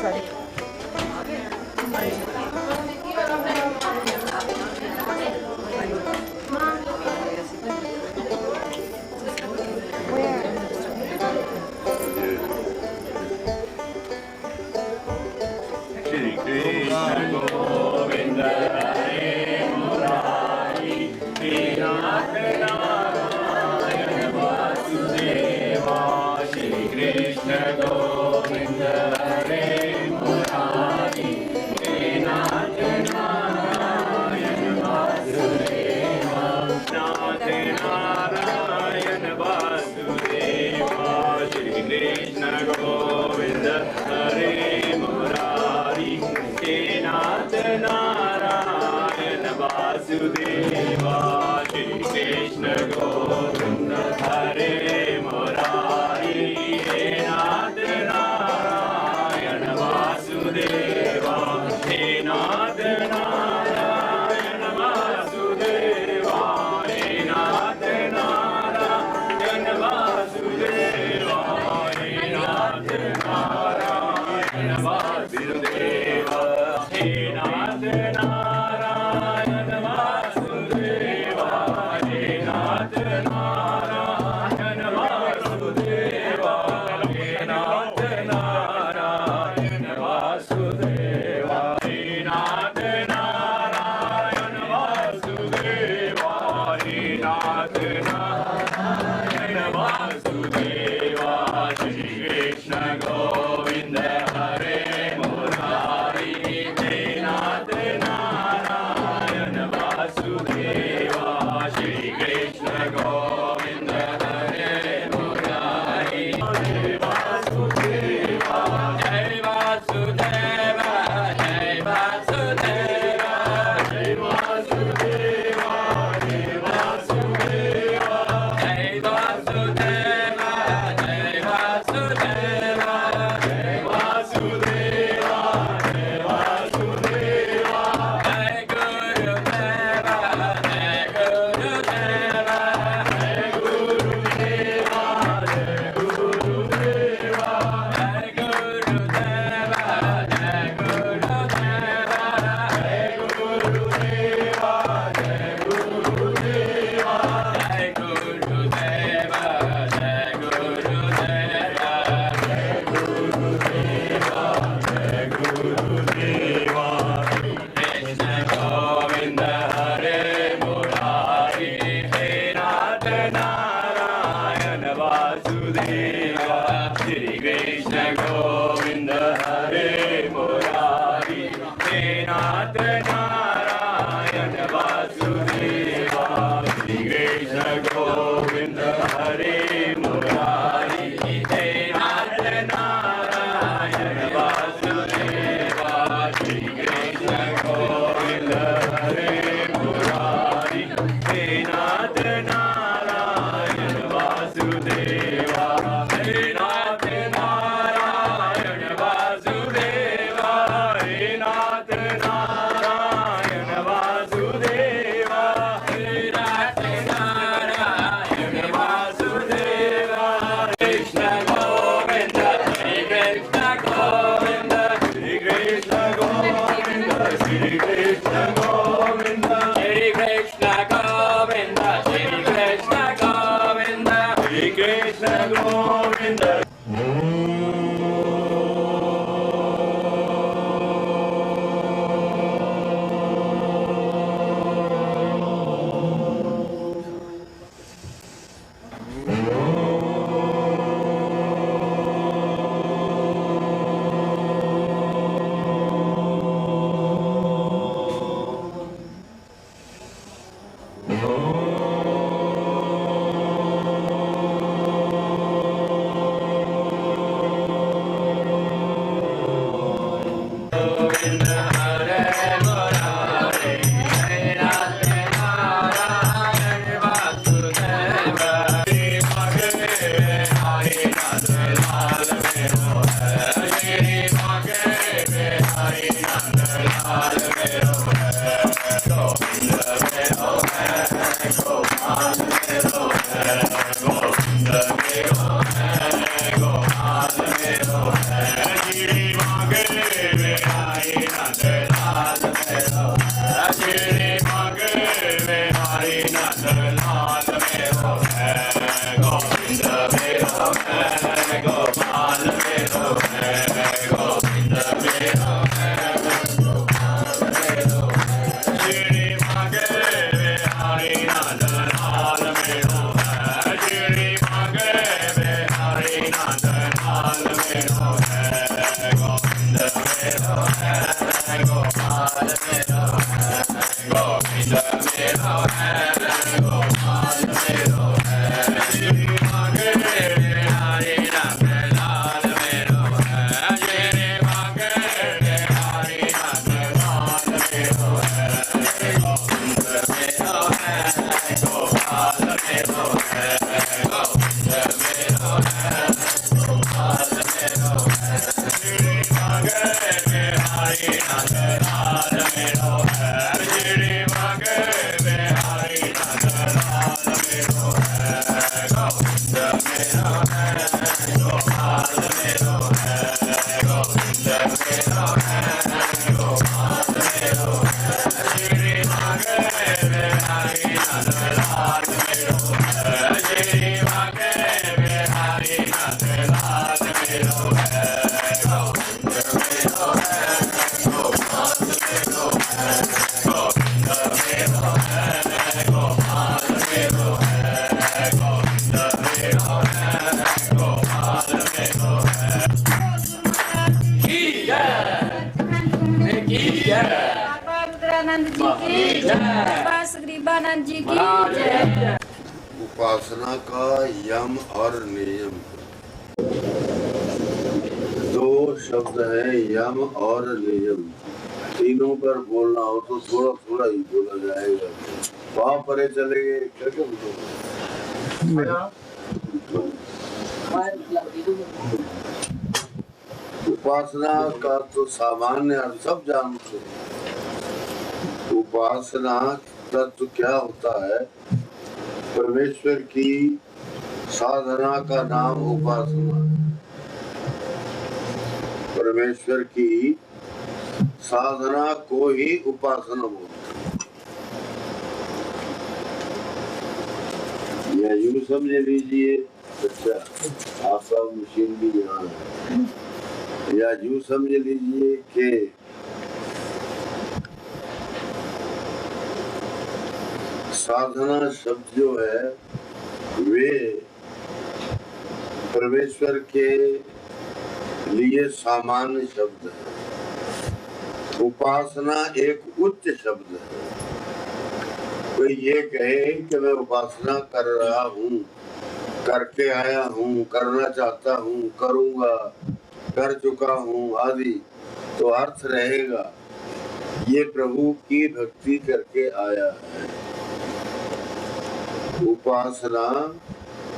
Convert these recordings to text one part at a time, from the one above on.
sorry. Shri Krishna Govinda Hare Murari He Nath Narayan Vasudeva Shri Krishna Govinda Hare Murari He Nath Narayan Vasudeva Nath Narayan Vasudeva Shri Krishna Govinda Hare Murari He Nath Narayan Vasudeva Shri Krishna Govinda Hare Murari He Nath Narayan Vasudeva He Nath Narayan Vasudeva He Nath Narayan Vasudeva He Nath Narayan Vasudeva He Nath Narayan Vasudeva He Nath Narayan Vasudeva He Nath Narayan Vasudeva He Nath Narayan Vasudeva He Nath Narayan Vasudeva Shri Krishna Govinda Hare Murari He Nath Narayan Vasudeva Shri Krishna Govinda Hare Murari Jai Vasudeva Jai Vasudeva Jai Vasudeva Jai Vasudeva Jai Vasudeva Jai Vasudeva Jai Vasudeva Jai Vasudeva Jai Vasudeva Jai Gurudeva Jai Gurudeva Jai Gurudeva Jai Gurudeva Jai Gurudeva Jai Gurudeva Jai Gurudeva Jai Gurudeva Jai Gurudeva Jai Gurudeva Jai Gurudeva Jai Gurudeva Krishna Govinda Hare Murari He Nath Narayan Vasudeva Shri Krishna Govinda Hare Murari He Nath Narayan Vasudeva Shri Krishna Govinda Hare Murari He Nath Narayan Vasudeva Shri Krishna Govinda Hare Murari He Nath Narayan Vasudeva He Nath Narayan Vasudeva He Nath Narayan Vasudeva He Nath Narayan Vasudeva Krishna Govinda Shri Krishna Govinda Shri Krishna Govinda Shri Krishna Govinda Shri Krishna Govinda Shri Krishna Govinda Shri Krishna Govinda मांगे बिहारी नंदलाल मेरो है, श्री मांगे बिहारी नंदलाल मेरो है, गोविंद मेरो है, गोपाल मेरो है, गोविंद मेरो है, गोपाल मेरो है, श्री मांगे बिहारी नंदलाल मेरो है, श्री मांगे बिहारी नंदलाल मेरो है, गोविंद मेरो है, गोपाल मेरो है, गोविंद मेरो है, गोपाल मेरो है, श्री मांगे बिहारी नंदलाल मेरो है, श्री मांगे बिहारी नंदलाल मेरो है, गोविंद मेरो है, गोपाल मेरो है, गोविंद मेरो है, गोपाल मेरो है, श्री मांगे बिहारी नंदलाल मेरो है, श्री मांगे बिहारी नंदलाल मेरो है, गोविंद मेरो है, गोपाल मेरो है, गोविंद मेरो है, गोपाल मेरो है, श्री मांगे बिहारी नंदलाल मेरो है, श्री मांगे बिहारी नंदलाल मेरो है, गोविंद मेरो है, गोपाल मेरो है, गोविंद मेरो है, गोपाल मेरो है, गोविंद मेरो है, गोपाल मेरो है। की जय, की जय, बाबा रुद्रानंद जी की जय, बाबा सुग्रीवानंद जी की जय। उपासना का यम और नियम, दो शब्द है यम और नियम। तीनों पर बोलना हो तो थोड़ा थोड़ा ही बोला जाएगा, वहां परे चले गए कैसे उपासना का तो सामान्य अर्थ सब जानते हैं। उपासना तत्व क्या होता है? परमेश्वर की साधना का नाम उपासना है। परमेश्वर की साधना को ही उपासना बोलते हैं। या यूं समझ लीजिए, अच्छा आपका मशीन भी यहाँ है, या यूं समझ लीजिए कि साधना शब्द जो है वे परमेश्वर के लिए सामान्य शब्द है। उपासना एक उच्च शब्द है। कोई ये कहे कि मैं उपासना कर रहा हूँ, करके आया हूँ, करना चाहता हूँ, करूँगा, कर चुका हूँ आदि, तो अर्थ रहेगा ये प्रभु की भक्ति करके आया है। उपासना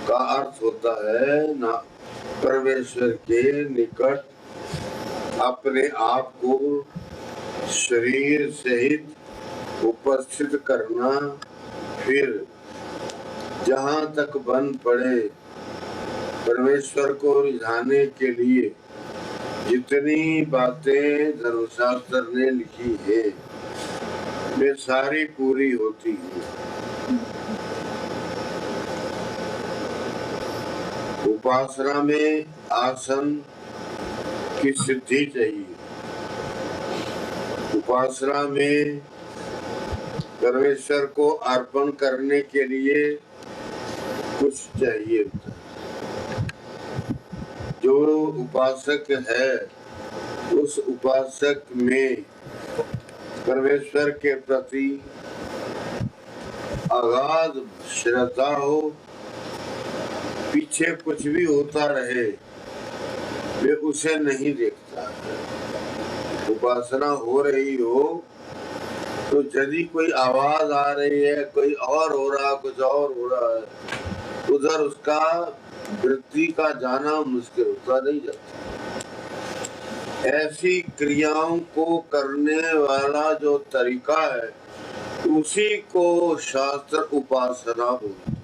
का अर्थ होता है ना परमेश्वर के निकट अपने आप को शरीर सहित उपस्थित करना, फिर जहाँ तक बन पड़े परमेश्वर को रिझाने के लिए जितनी बातें धर्मशास्त्र ने लिखी है वे सारी पूरी होती है। उपासना में आसन की सिद्धि चाहिए। उपासना में परमेश्वर को अर्पण करने के लिए कुछ चाहिए। जो उपासक है उस उपासक में परमेश्वर के प्रति अगाध श्रद्धा हो, पीछे कुछ भी होता रहे वे उसे नहीं देखता है। उपासना हो रही हो तो यदि कोई आवाज आ रही है, कोई और हो रहा, कुछ और हो रहा है, उधर उसका वृत्ति का जाना मुश्किल होता नहीं जाता। ऐसी क्रियाओं को करने वाला जो तरीका है उसी को शास्त्र उपासना बोलते हैं।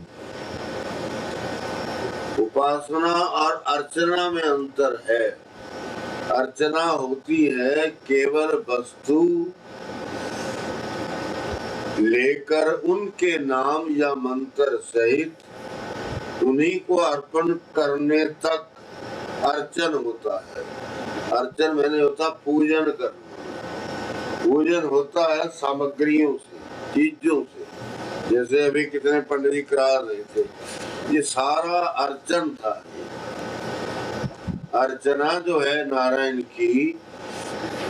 उपासना और अर्चना में अंतर है। अर्चना होती है केवल वस्तु लेकर उनके नाम या मंत्र सहित उन्हीं को अर्पण करने तक अर्चन होता है। अर्चन मैंने होता पूजन करना। पूजन होता है सामग्रियों से, चीजों से। जैसे अभी कितने पंडित जी करा रहे थे, ये सारा अर्चन था। अर्चना जो है नारायण की,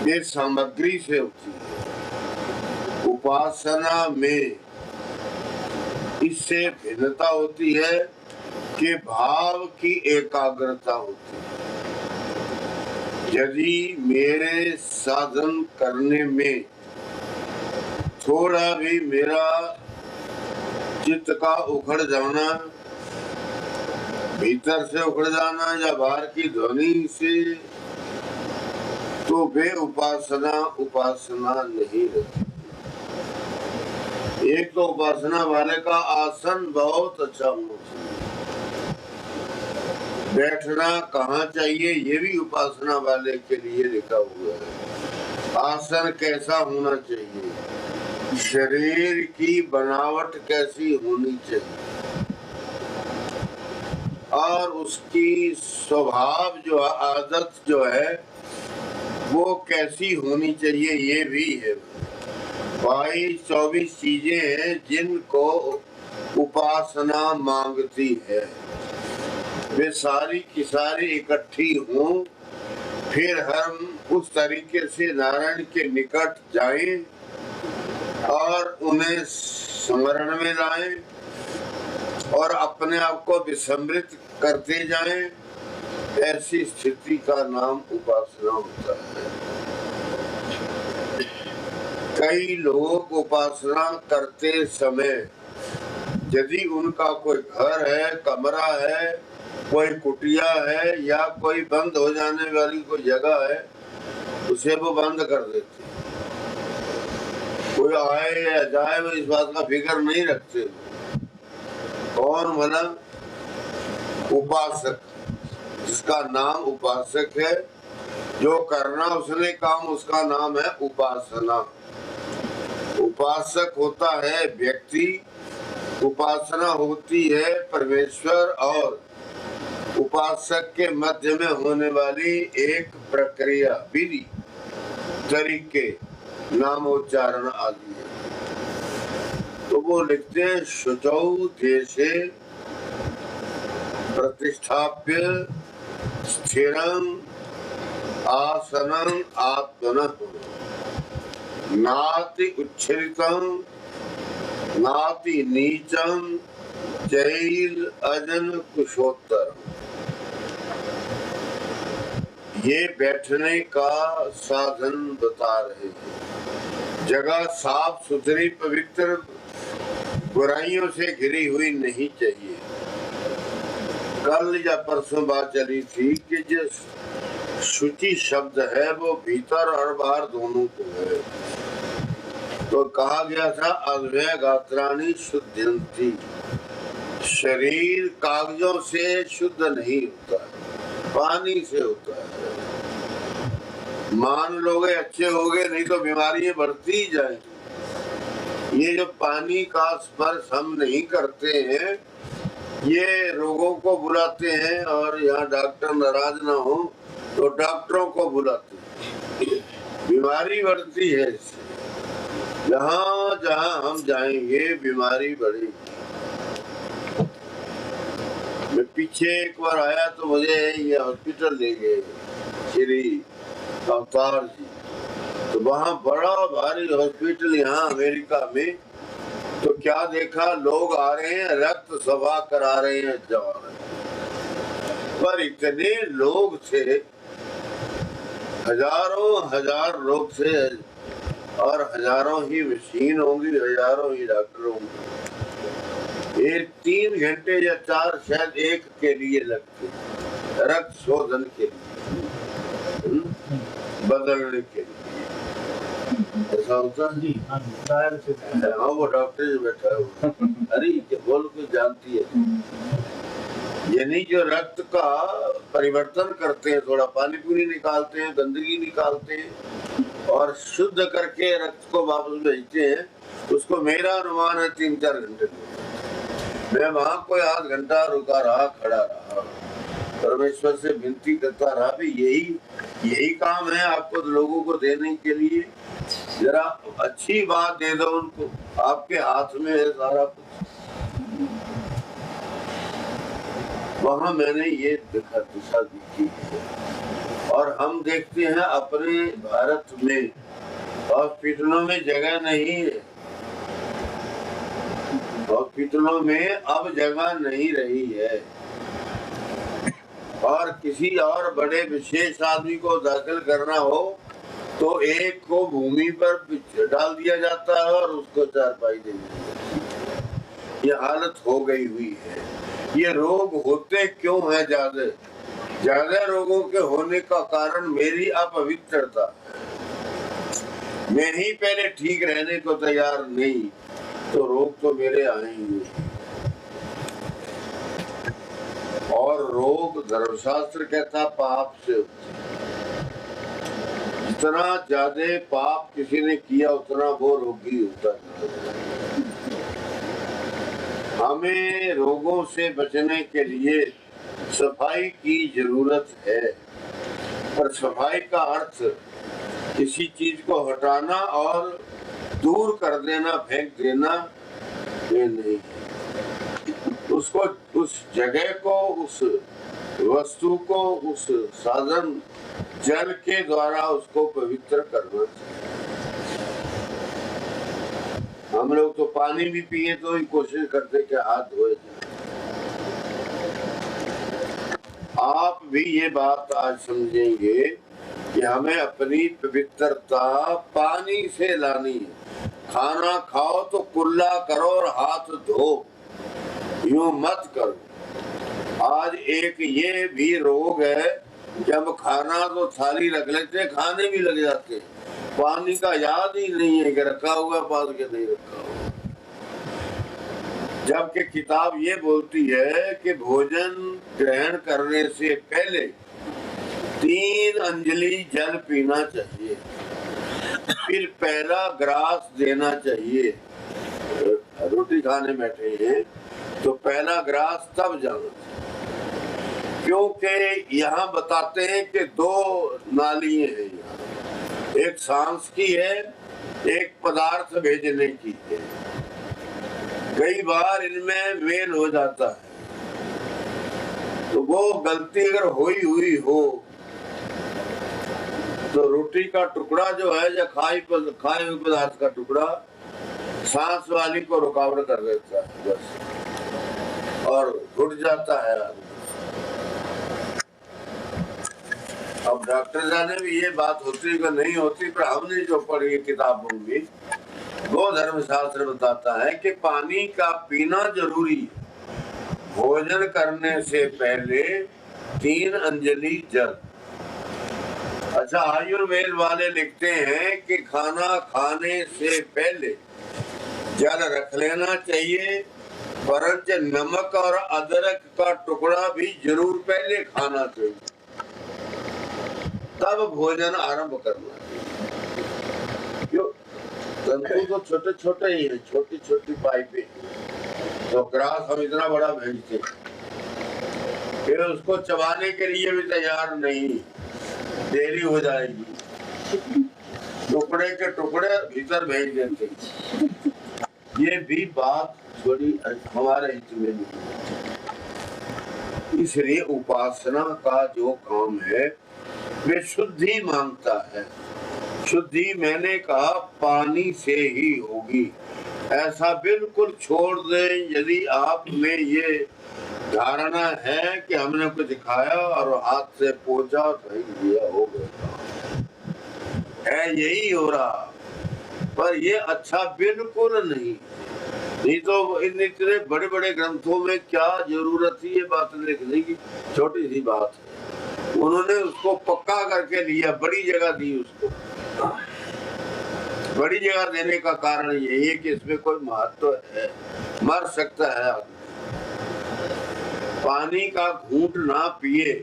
ये सामग्री से होती है। उपासना में इससे भिन्नता होती है कि भाव की एकाग्रता होती है। यदि मेरे साधन करने में थोड़ा भी मेरा चित्त का उखड़ जाना, भीतर से उखड़ जाना या बाहर की ध्वनि से, तो वे उपासना नहीं रहती। एक तो उपासना वाले का आसन बहुत अच्छा होना चाहिए। बैठना कहाँ चाहिए ये भी उपासना वाले के लिए लिखा हुआ है। आसन कैसा होना चाहिए, शरीर की बनावट कैसी होनी चाहिए, और उसकी स्वभाव जो आदत जो है वो कैसी होनी चाहिए ये भी है। 22-24 चीजें हैं जिनको उपासना मांगती है। वे सारी की सारी इकट्ठी हों, फिर हम उस तरीके से नारायण के निकट जाएं और उन्हें स्मरण में लाएं और अपने आप को विस्मृत करते जाएं। ऐसी स्थिति का नाम उपासना होता है। कई लोग उपासना करते समय यदि उनका कोई घर है, कमरा है, कोई कुटिया है या कोई बंद हो जाने वाली कोई जगह है, उसे वो बंद कर देते। कोई आए या जाए वो इस बात का फिक्र नहीं रखते। कौन भला? उपासक, जिसका नाम उपासक है, जो करना उसने काम, उसका नाम है उपासना। उपासक होता है व्यक्ति, उपासना होती है परमेश्वर और उपासक के मध्य में होने वाली एक प्रक्रिया, विधि, तरीके, नामोच्चारण आदि है। तो वो लिखते हैं शुचौ देशे प्रतिष्ठाप्य स्थिरं आसनं आत्मनः नाति उच्छ्रितं नाति नीचं चैल अजन कुशोत्तरम। ये बैठने का साधन बता रहे हैं। जगह साफ सुथरी पवित्र, बुराइयों से घिरी हुई नहीं चाहिए। कल या परसों बात चली थी कि जो शुचि शब्द है वो भीतर और बाहर दोनों को है। तो कहा गया था अव्यय गात्राणि शुद्धयन्ति। शरीर कागजों से शुद्ध नहीं होता, पानी से होता है। मान लोगे अच्छे हो गए, नहीं तो बीमारियां बढ़ती ही जाएंगी। ये जो पानी का स्पर्श हम नहीं करते हैं, ये रोगों को बुलाते हैं। और यहाँ डॉक्टर नाराज ना हो तो डॉक्टरों को बुलाते हैं। बीमारी बढ़ती है इससे। जहाँ जहाँ हम जाएंगे बीमारी बढ़ेगी। मैं पीछे एक बार आया तो मुझे ये हॉस्पिटल ले गए श्री अवतार जी। तो वहाँ बड़ा भारी हॉस्पिटल यहाँ अमेरिका में। तो क्या देखा, लोग आ रहे हैं, रक्त सभा करा रहे हैं, जा रहे हैं। पर इतने लोग थे, हजारों हजार लोग थे, और हजारों ही मशीन होंगी, हजारों ही डॉक्टर होंगे। ये 3 घंटे या 4 शायद एक के लिए लगते, रक्त शोधन के लिए, बदलने के लिए। ऐसा होता है जी। हाँ, वो डॉक्टर जो बैठा है, अरे क्या बोल के जानती है। यानी जो रक्त का परिवर्तन करते हैं, थोड़ा पानी पूरी निकालते हैं, गंदगी निकालते हैं और शुद्ध करके रक्त को वापस भेजते हैं, उसको मेरा अनुमान है 3-4 घंटे। मैं वहां कोई आध घंटा रुका रहा, खड़ा रहा, परमेश्वर से विनती करता रहा भी यही काम है आपको लोगों को देने के लिए, जरा अच्छी बात दे दो उनको, आपके हाथ में है सारा कुछ। वहां मैंने ये दिशा देखी है। और हम देखते हैं अपने भारत में हॉस्पिटलों में जगह नहीं है, हॉस्पिटलों में अब जगह नहीं रही है, और किसी और बड़े विशेष आदमी को दाखिल करना हो तो एक को भूमि पर डाल दिया जाता है और उसको चारपाई दे दी जाती है। ये हालत हो गई हुई है। ये रोग होते क्यों है? ज्यादा रोगों के होने का कारण मेरी अपवित्रता है। मैं ही पहले ठीक रहने को तैयार नहीं तो रोग तो मेरे आएंगे। और रोग धर्मशास्त्र कहता पाप से होता है। जितना ज्यादा पाप किसी ने किया उतना वो रोगी होता है। हमें रोगों से बचने के लिए सफाई की जरूरत है, पर सफाई का अर्थ किसी चीज को हटाना और दूर कर देना, फेंक देना, ये नहीं। उसको, उस जगह को, उस वस्तु को, उस साधन जल के द्वारा उसको पवित्र करना चाहिए। हम लोग तो पानी भी पिए तो ही कोशिश करते कि हाथ धोए जाए। आप भी ये बात आज समझेंगे कि हमें अपनी पवित्रता पानी से लानी है। खाना खाओ तो कुल्ला करो और हाथ धो, यूं मत करो। आज एक ये भी रोग है, जब खाना तो थाली रख लेते, खाने भी लग जाते, पानी का याद ही नहीं है कि रखा हुआ पास के नहीं रखा हुआ। जबकि किताब ये बोलती है कि भोजन ग्रहण करने से पहले 3 अंजलि जल पीना चाहिए, फिर पहला ग्रास देना चाहिए। रोटी खाने बैठे हैं तो पहला ग्रास तब जाना चाहिए, क्योंकि यहाँ बताते हैं कि 2 नालियां हैं यहाँ, एक सांस की है, एक पदार्थ भेजने की है। कई बार इनमें मेल हो जाता है, तो वो गलती अगर हुई हो तो रोटी का टुकड़ा जो है या खाए हुए पदार्थ का टुकड़ा सांस वाली को रुकावट कर देता है बस, और घुट जाता है। अब डॉक्टर जाने भी ये बात होती है नहीं होती, पर हमने जो पढ़ी किताबों में वो धर्मशास्त्र बताता है कि पानी का पीना जरूरी है। भोजन करने से पहले 3 अंजलि जल। अच्छा, आयुर्वेद वाले लिखते हैं कि खाना खाने से पहले जल रख लेना चाहिए, परंतु नमक और अदरक का टुकड़ा भी जरूर पहले खाना चाहिए, तब भोजन आरंभ करना चाहिए। क्यों? तंतु तो छोटे छोटे ही है, छोटी छोटी पाइपें, तो ग्रास हम इतना बड़ा भेजते, फिर उसको चबाने के लिए भी तैयार नहीं, देरी हो जाएगी, टुकड़े के टुकड़े भीतर भेज देते। ये भी बात थोड़ी हमारे हित में नहीं। इसलिए उपासना का जो काम है वे शुद्धि मांगता है। शुद्धि मैंने कहा पानी से ही होगी, ऐसा बिल्कुल छोड़ दें यदि आप में ये धारणा है कि हमने कुछ खाया और हाथ से पोंछा और फेंक दिया, हो गया है, यही हो रहा। पर ये अच्छा बिल्कुल नहीं तो इन इतने बड़े बड़े ग्रंथों में क्या जरूरत थी ये बात लिखने की? छोटी सी बात है, उन्होंने उसको पक्का करके लिया, बड़ी जगह दी उसको। बड़ी जगह देने का कारण यही है कि इसमें कोई महत्व है, मर सकता है आदमी। पानी का घूंट ना पिए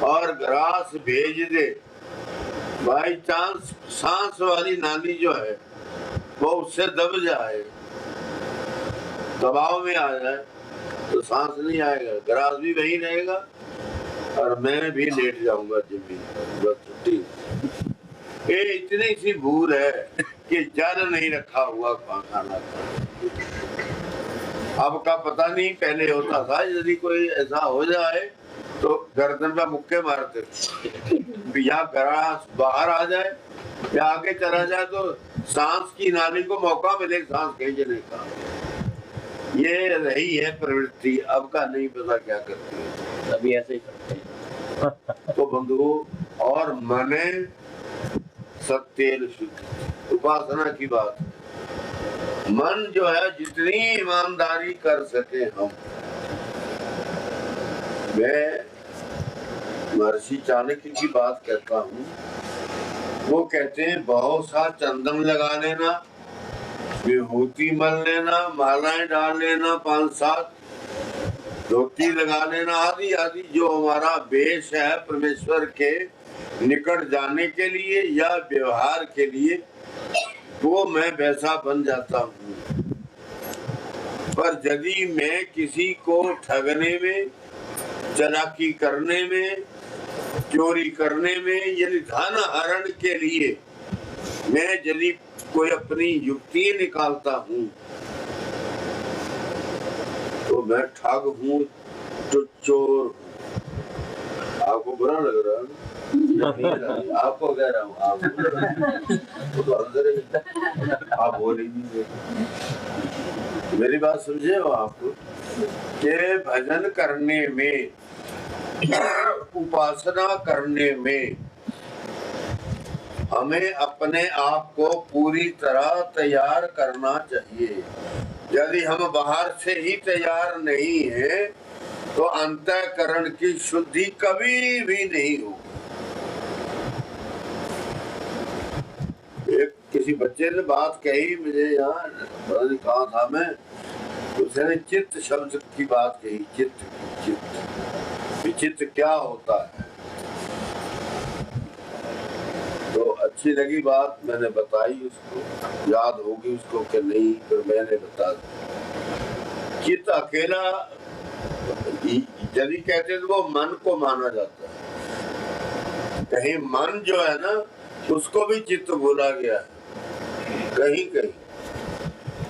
और ग्रास भेज दे, बाई चांस सांस वाली नाली जो है वो उससे दब जाए, दबाव में आ जाए तो सांस नहीं आएगा, ग्रास भी वही रहेगा और मैं भी लेट जाऊंगा जमीन पर, बस छुट्टी। ये इतनी सी भूल है कि जल नहीं रखा हुआ खाना का। अब का पता नहीं, पहले होता था यदि कोई ऐसा हो जाए तो गर्दन पे मुक्के मारते या ग्रास बाहर आ जाए या आगे चला जाए तो सांस की नाली को मौका मिले सांस खींचने का। ये रही है प्रवृत्ति, अब का नहीं पता क्या करती है, अभी ऐसे ही करते हैं। तो बंधुओं और मने सत्य शुद्ध उपासना की बात है। मन जो है जितनी ईमानदारी कर सके हम, मैं महर्षि चाणक्य की बात कहता हूँ, वो कहते हैं बहुत सा चंदन लगा लेना, विभूति मल लेना, मालाएं डाल लेना, 5-7 धोती लगा लेना, आदि आदि जो हमारा वेश है परमेश्वर के निकट जाने के लिए या व्यवहार के लिए, वो मैं वैसा बन जाता हूँ। पर यदि मैं किसी को ठगने में, चालाकी करने में, चोरी करने में, यदि धन हरण के लिए मैं यदि कोई अपनी युक्ति निकालता हूँ तो मैं ठग हूँ, तो चोर। आपको बुरा लग रहा है? आपको कह रहा हूँ, आप बोल ही नहीं, मेरी बात समझे हो आपको कि भजन करने में, उपासना करने में हमें अपने आप को पूरी तरह तैयार करना चाहिए। यदि हम बाहर से ही तैयार नहीं हैं तो अंतःकरण की शुद्धि कभी भी नहीं होगी। एक किसी बच्चे ने बात कही मुझे, यार पता नहीं कहाँ था मैं, उसने चित्त शब्द की बात कही, चित्त चित्त क्या होता है, तो अच्छी लगी बात, मैंने बताई उसको, याद होगी उसको कि नहीं, फिर मैंने बता दिया। चित्त अकेला यदि कहते तो वो मन को माना जाता है, कहीं मन जो है ना उसको भी चित्त बोला गया है कहीं कहीं,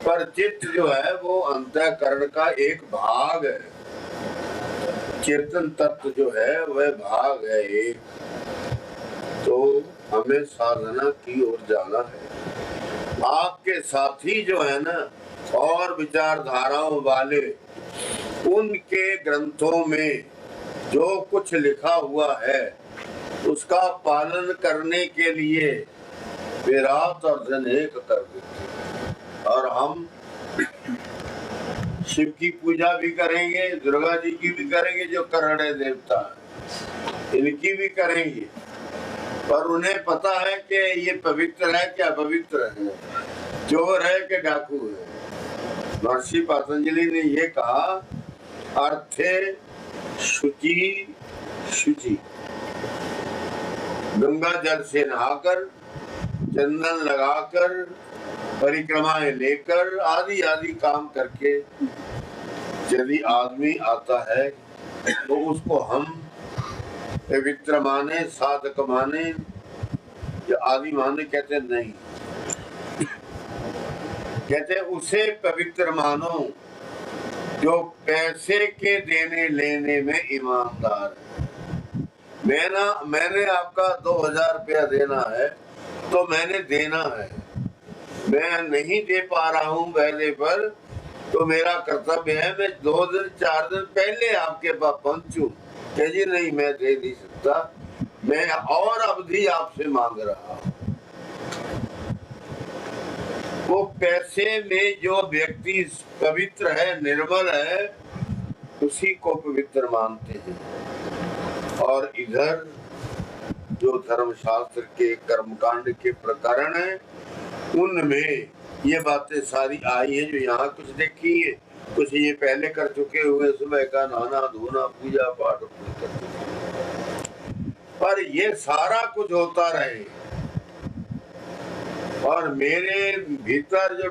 पर चित्त जो है वो अंतःकरण का एक भाग है, चेतन तत्व जो है वह भाग है एक। तो हमें साधना की ओर जाना है। आपके साथी जो है ना और विचारधाराओं वाले, उनके ग्रंथों में जो कुछ लिखा हुआ है उसका पालन करने के लिए वे रात और दिन एक कर देते, और हम शिव की पूजा भी करेंगे, दुर्गा जी की भी करेंगे जो करणे देवता है, इनकी भी करेंगे, पर उन्हें पता है कि ये पवित्र है क्या पवित्र है, चोर है कि डाकू है। महर्षि पतंजलि ने ये कहा, अर्थे शुचि शुचि, गंगा जल से नहाकर, चंदन लगाकर, परिक्रमाएं लेकर, आदि आदि काम करके यदि आदमी आता है तो उसको हम पवित्र माने, साधक माने या आदि माने, कहते नहीं, कहते उसे पवित्र मानो जो पैसे के देने लेने में ईमानदार है। मैंने आपका 2000 रुपया देना है तो मैंने देना है, मैं नहीं दे पा रहा हूँ पहले पर, तो मेरा कर्तव्य है मैं 2 दिन 4 दिन पहले आपके पास पहुंचूं, कह जी नहीं मैं दे नहीं सकता, मैं और अवधि आपसे मांग रहा हूँ। वो पैसे में जो व्यक्ति पवित्र है, निर्मल है, उसी को पवित्र मानते हैं। और इधर जो धर्मशास्त्र के कर्मकांड के प्रकरण है उनमें ये बातें सारी आई है जो यहाँ कुछ देखी है, कुछ ये पहले कर चुके हुए, सुबह का नहाना धोना पूजा पाठ कर चुके, पर ये सारा कुछ होता रहे और मेरे भीतर जो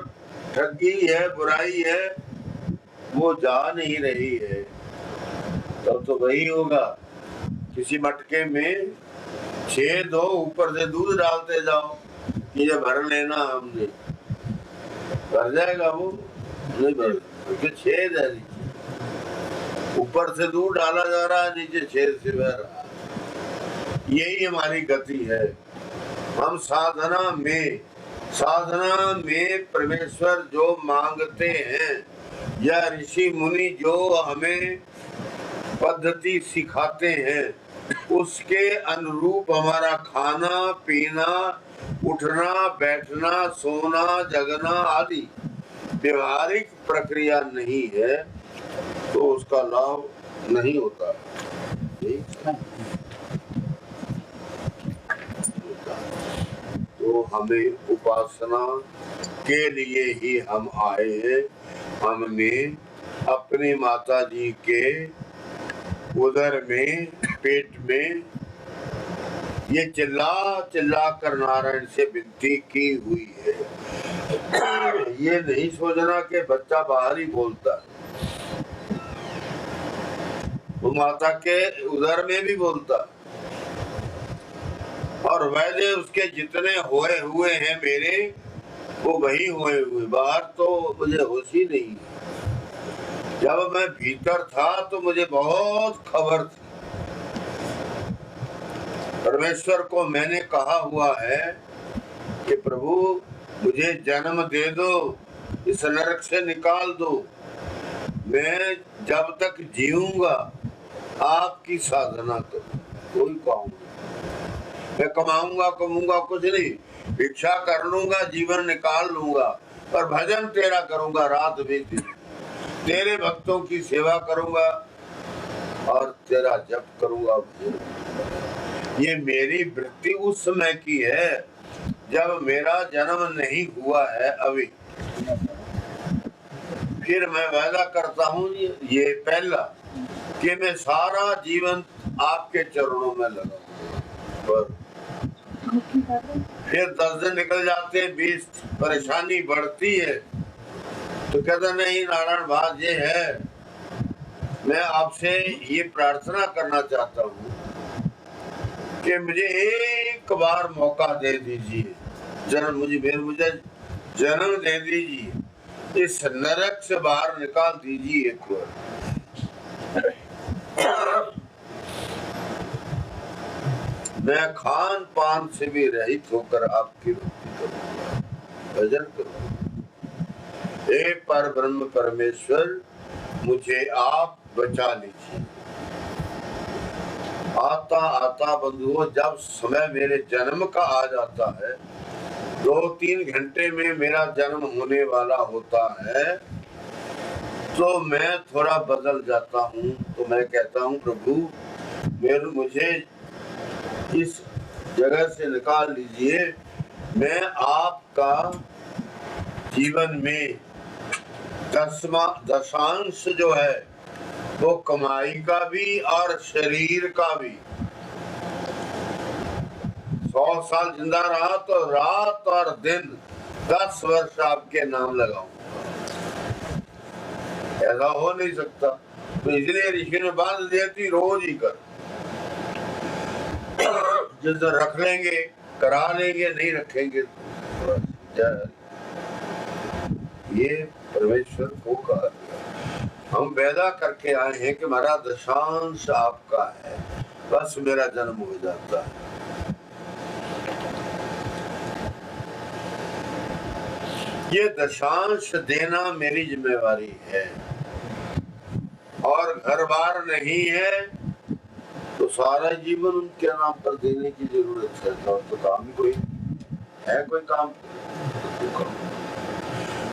ठगी है, बुराई है, वो जा नहीं रही है, तब तो वही होगा। किसी मटके में छेद हो, ऊपर से दूध डालते जाओ कि ये भर लेना, हमने भर जाएगा, वो नहीं भर, क्योंकि छेद है नीचे, ऊपर से दूध डाला जा रहा है, नीचे छेद से बह रहा है। यही हमारी गति है। हम साधना में परमेश्वर जो मांगते हैं या ऋषि मुनि जो हमें पद्धति सिखाते हैं, उसके अनुरूप हमारा खाना पीना, उठना बैठना, सोना जगना आदि व्यवहारिक प्रक्रिया नहीं है, तो उसका लाभ नहीं होता। तो हमें उपासना के लिए ही हम आए हैं। हमने अपनी माता जी के उदर में, पेट में ये चिल्ला चिल्ला कर नारायण से विनती की हुई है। ये नहीं सोचना कि बच्चा बाहर ही बोलता है, वो माता के उदर में भी बोलता है। और वैसे उसके जितने होए हुए हैं मेरे, वो वही हुए हुए, बाहर तो मुझे होश ही नहीं। जब मैं भीतर था तो मुझे बहुत खबर थी। परमेश्वर को मैंने कहा हुआ है कि प्रभु मुझे जन्म दे दो, इस नरक से निकाल दो, मैं जब तक जीऊंगा आपकी साधना करूं, कोई कहूंगा, मैं कमाऊंगा कुछ नहीं, भिक्षा कर लूंगा, जीवन निकाल लूंगा, पर भजन तेरा करूंगा रात भी दिन, तेरे भक्तों की सेवा करूंगा और तेरा जप करूंगा। ये मेरी वृत्ति उस समय की है जब मेरा जन्म नहीं हुआ है अभी। फिर मैं वादा करता हूँ ये पहला कि मैं सारा जीवन आपके चरणों में लगाऊंगा। फिर 10 दिन निकल जाते हैं, 20 परेशानी बढ़ती है, तो कहता नहीं नारायण बात ये है, मैं आपसे ये प्रार्थना करना चाहता हूँ कि मुझे एक बार मौका दे दीजिए, मुझे जन्म दे दीजिए, इस नरक से बाहर निकाल दीजिए एक बार। मैं खान पान से भी रहित होकर आपकी भक्ति करूंगा, भजन करूंगा। हे पर ब्रह्म परमेश्वर, मुझे आप बचा लीजिए। आता आता बंधुओं, जब समय मेरे जन्म का आ जाता है, 2-3 घंटे में मेरा जन्म होने वाला होता है, तो मैं थोड़ा बदल जाता हूँ। तो मैं कहता हूँ प्रभु मुझे इस जगह से निकाल लीजिए, मैं आपका जीवन में दशांश जो है वो कमाई का भी और शरीर का भी, 100 साल जिंदा रहा तो रात और दिन 10 वर्ष आपके नाम लगाऊंगा। ऐसा हो नहीं सकता, तो इसलिए ऋषि ने बांध दिया कि रोज ही कर। जिस दिन रख लेंगे करा लेंगे, नहीं रखेंगे तो ये परमेश्वर को कहा। हम पैदा करके आए हैं कि हमारा दशांश आपका है, बस मेरा जन्म हो जाता है। ये दशांश देना मेरी जिम्मेवारी है, और घर बार नहीं है तो सारा जीवन उनके नाम पर देने की जरूरत है। तो काम कोई है, कोई काम,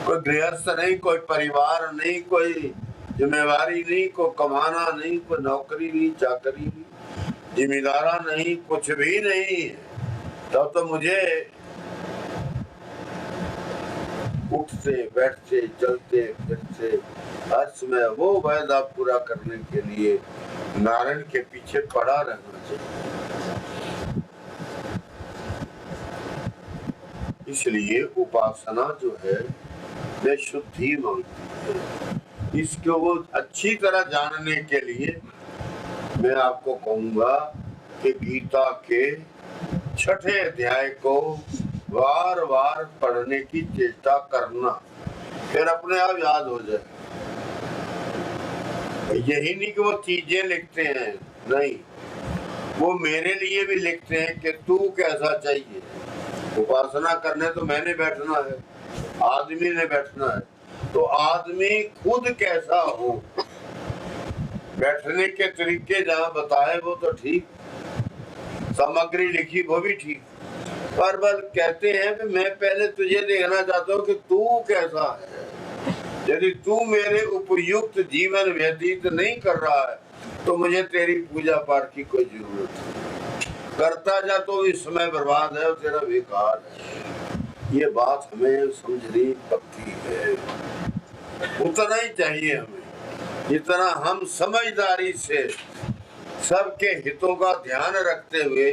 कोई गृहस्थ नहीं, कोई परिवार नहीं, कोई जिम्मेवारी नहीं, कोई कमाना नहीं, कोई नौकरी नहीं, चाकरी नहीं, जिम्मेदारा नहीं, कुछ भी नहीं है। तब तो मुझे उठते बैठते चलते फिरते हर समय वो वायदा पूरा करने के लिए नारायण के पीछे पड़ा रहना चाहिए। इसलिए उपासना जो है वे शुद्धि मांगती है। इसको वो अच्छी तरह जानने के लिए मैं आपको कहूंगा कि गीता के 6ठे अध्याय को बार बार पढ़ने की चेष्टा करना, फिर अपने आप याद हो जाए। यही नहीं कि वो चीजें लिखते हैं, नहीं, वो मेरे लिए भी लिखते हैं कि तू कैसा चाहिए। उपासना करने तो मैंने बैठना है, आदमी ने बैठना है, तो आदमी खुद कैसा हो, बैठने के तरीके जहाँ बताए वो तो ठीक, सामग्री लिखी वो भी ठीक, पर बल कहते हैं कि मैं पहले तुझे देखना चाहता हूँ कि तू कैसा है। यदि तू मेरे उपयुक्त जीवन व्यतीत नहीं कर रहा है तो मुझे तेरी पूजा पाठ की कोई जरूरत नहीं। करता जा तो इस समय बर्बाद है और तेरा बेकार है। ये बात हमें समझनी पक्की है। उतना ही चाहिए हमें जितना हम समझदारी से सबके हितों का ध्यान रखते हुए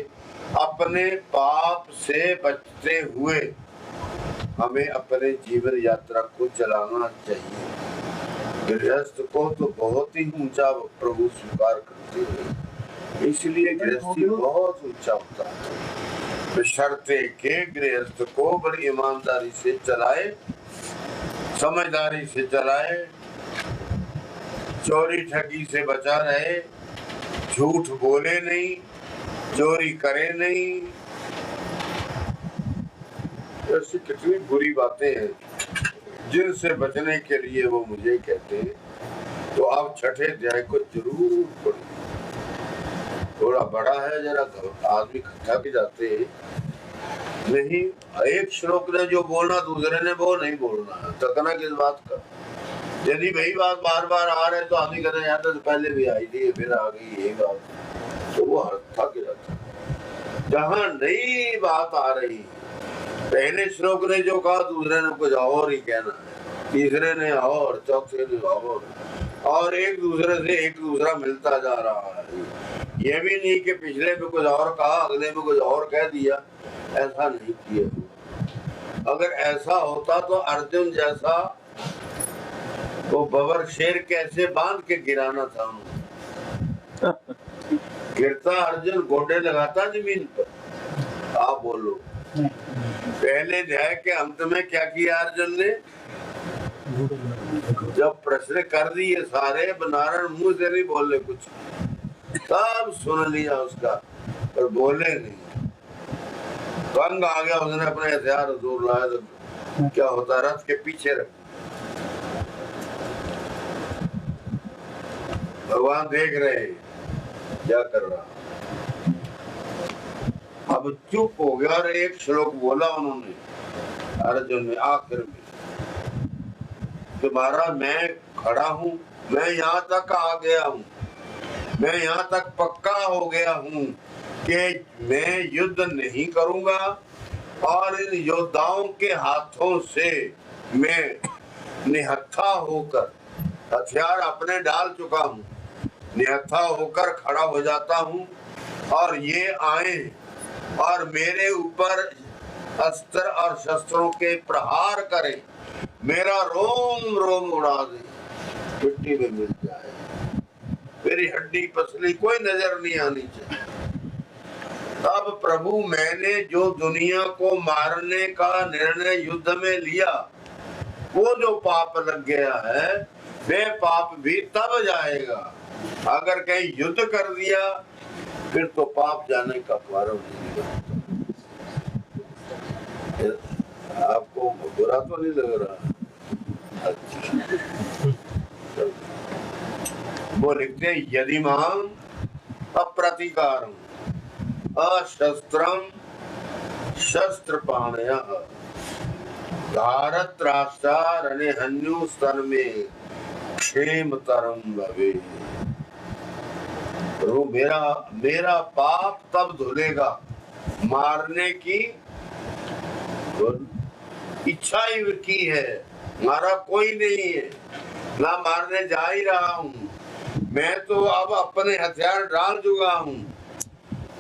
अपने पाप से बचते हुए हमें अपने जीवन यात्रा को चलाना चाहिए। गृहस्थ को तो बहुत ही ऊंचा प्रभु स्वीकार करते हैं, इसलिए गृहस्थी बहुत ऊंचा होता है। बशर्ते के गृहस्थ को बड़ी ईमानदारी से चलाए, समझदारी से चलाए, चोरी ठगी से बचा रहे, झूठ बोले नहीं, चोरी करे नहीं। ऐसी कितनी बुरी बातें हैं जिनसे बचने के लिए वो मुझे कहते हैं। तो आप 6ठे अध्याय को जरूर पढ़िए। थोड़ा बड़ा है, जरा आदमी थक जाते हैं। नहीं, एक श्लोक ने जो बोलना दूसरे ने वो नहीं बोलना है, थकना किस बात का। यदि वही बात बार बार आ रहे तो आदमी कहते हैं तो पहले भी आई थी फिर आ गई ये बात, तो वो थक जाता है। जहाँ नई बात आ रही, पहले श्लोक ने जो कहा दूसरे ने कुछ और ही कहना है, तीसरे ने और, चौथे ने और एक दूसरे से एक दूसरा मिलता जा रहा है। ये भी नहीं कि पिछले में कुछ और कहा अगले में कुछ और कह दिया, ऐसा नहीं किया। अगर ऐसा होता तो अर्जुन जैसा वो बबर शेर कैसे बांध के गिराना था उन्होंने। गिरता अर्जुन गोडे लगाता जमीन पर। आप बोलो, पहले अध्याय के अंत में क्या किया अर्जुन ने? जब प्रश्न कर दिए सारे, नारायण मुंह से नहीं बोले कुछ, सब सुन लिया उसका पर बोले नहीं। तंग आ गया, उसने अपने हथियार जोर लाया तो क्या होता, रथ के पीछे रख। भगवान देख रहे क्या कर रहा। अब चुप हो गया और एक श्लोक बोला उन्होंने अर्जुन ने आखिर में कि महाराज मैं खड़ा हूँ, मैं यहाँ तक आ गया हूँ, मैं यहाँ तक पक्का हो गया हूँ कि मैं युद्ध नहीं करूंगा और इन योद्धाओं के हाथों से मैं निहत्था होकर, हथियार अपने डाल चुका हूँ, निहत्था होकर खड़ा हो जाता हूँ और ये आए और मेरे ऊपर अस्त्र और शस्त्रों के प्रहार करें, मेरा रोम रोम उड़ा दे, मिट्टी में मिल जाए, मेरी हड्डी पसली कोई नजर नहीं आनी चाहिए। तब प्रभु मैंने जो दुनिया को मारने का निर्णय युद्ध में लिया, वो जो पाप लग गया है वे पाप भी तब जाएगा। अगर कहीं युद्ध कर दिया फिर तो पाप जाने का कारण नहीं। आपको बुरा तो नहीं लग रहा? अच्छा, वो लिखते हैं यदि मां अप्रतिकारम अशस्त्रम शस्त्रपाणयः धारत राष्ट्रा रणे हन्यु स्तन में क्षेमतरम भवे। तो मेरा पाप तब धुलेगा मारने की इच्छा ही की है, मारा कोई नहीं है, ना मारने जा ही रहा हूँ। मैं तो अब अपने हथियार डाल चुका हूँ,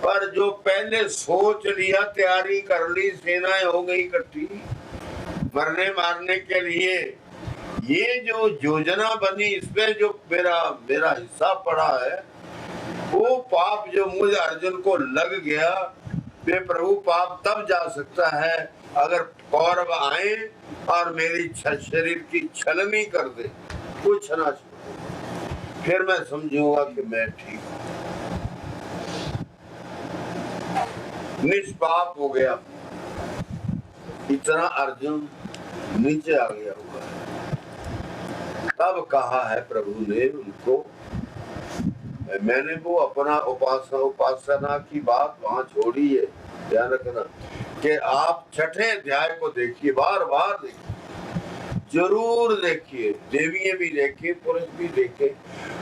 पर जो पहले सोच लिया, तैयारी कर ली, सेनाएं हो गई इकट्ठी मरने मारने के लिए। ये जो योजना बनी, इसमें जो मेरा हिस्सा पड़ा है, वो पाप जो मुझे अर्जुन को लग गया, वे प्रभु पाप तब जा सकता है अगर कौरव आए और मेरी शरीर की छलनी कर दे, कुछ ना छोड़े, फिर मैं समझूंगा कि मैं ठीक हूँ, निष्पाप हो गया। इतना अर्जुन नीचे आ गया हुआ है। तब कहा है प्रभु ने उनको, मैंने वो अपना उपासना की बात वहां छोड़ी है, ध्यान रखना कि आप छठे अध्याय को देखिए, बार बार देखिए, जरूर देखिए, देवियां भी देखे, पुरुष भी देखे,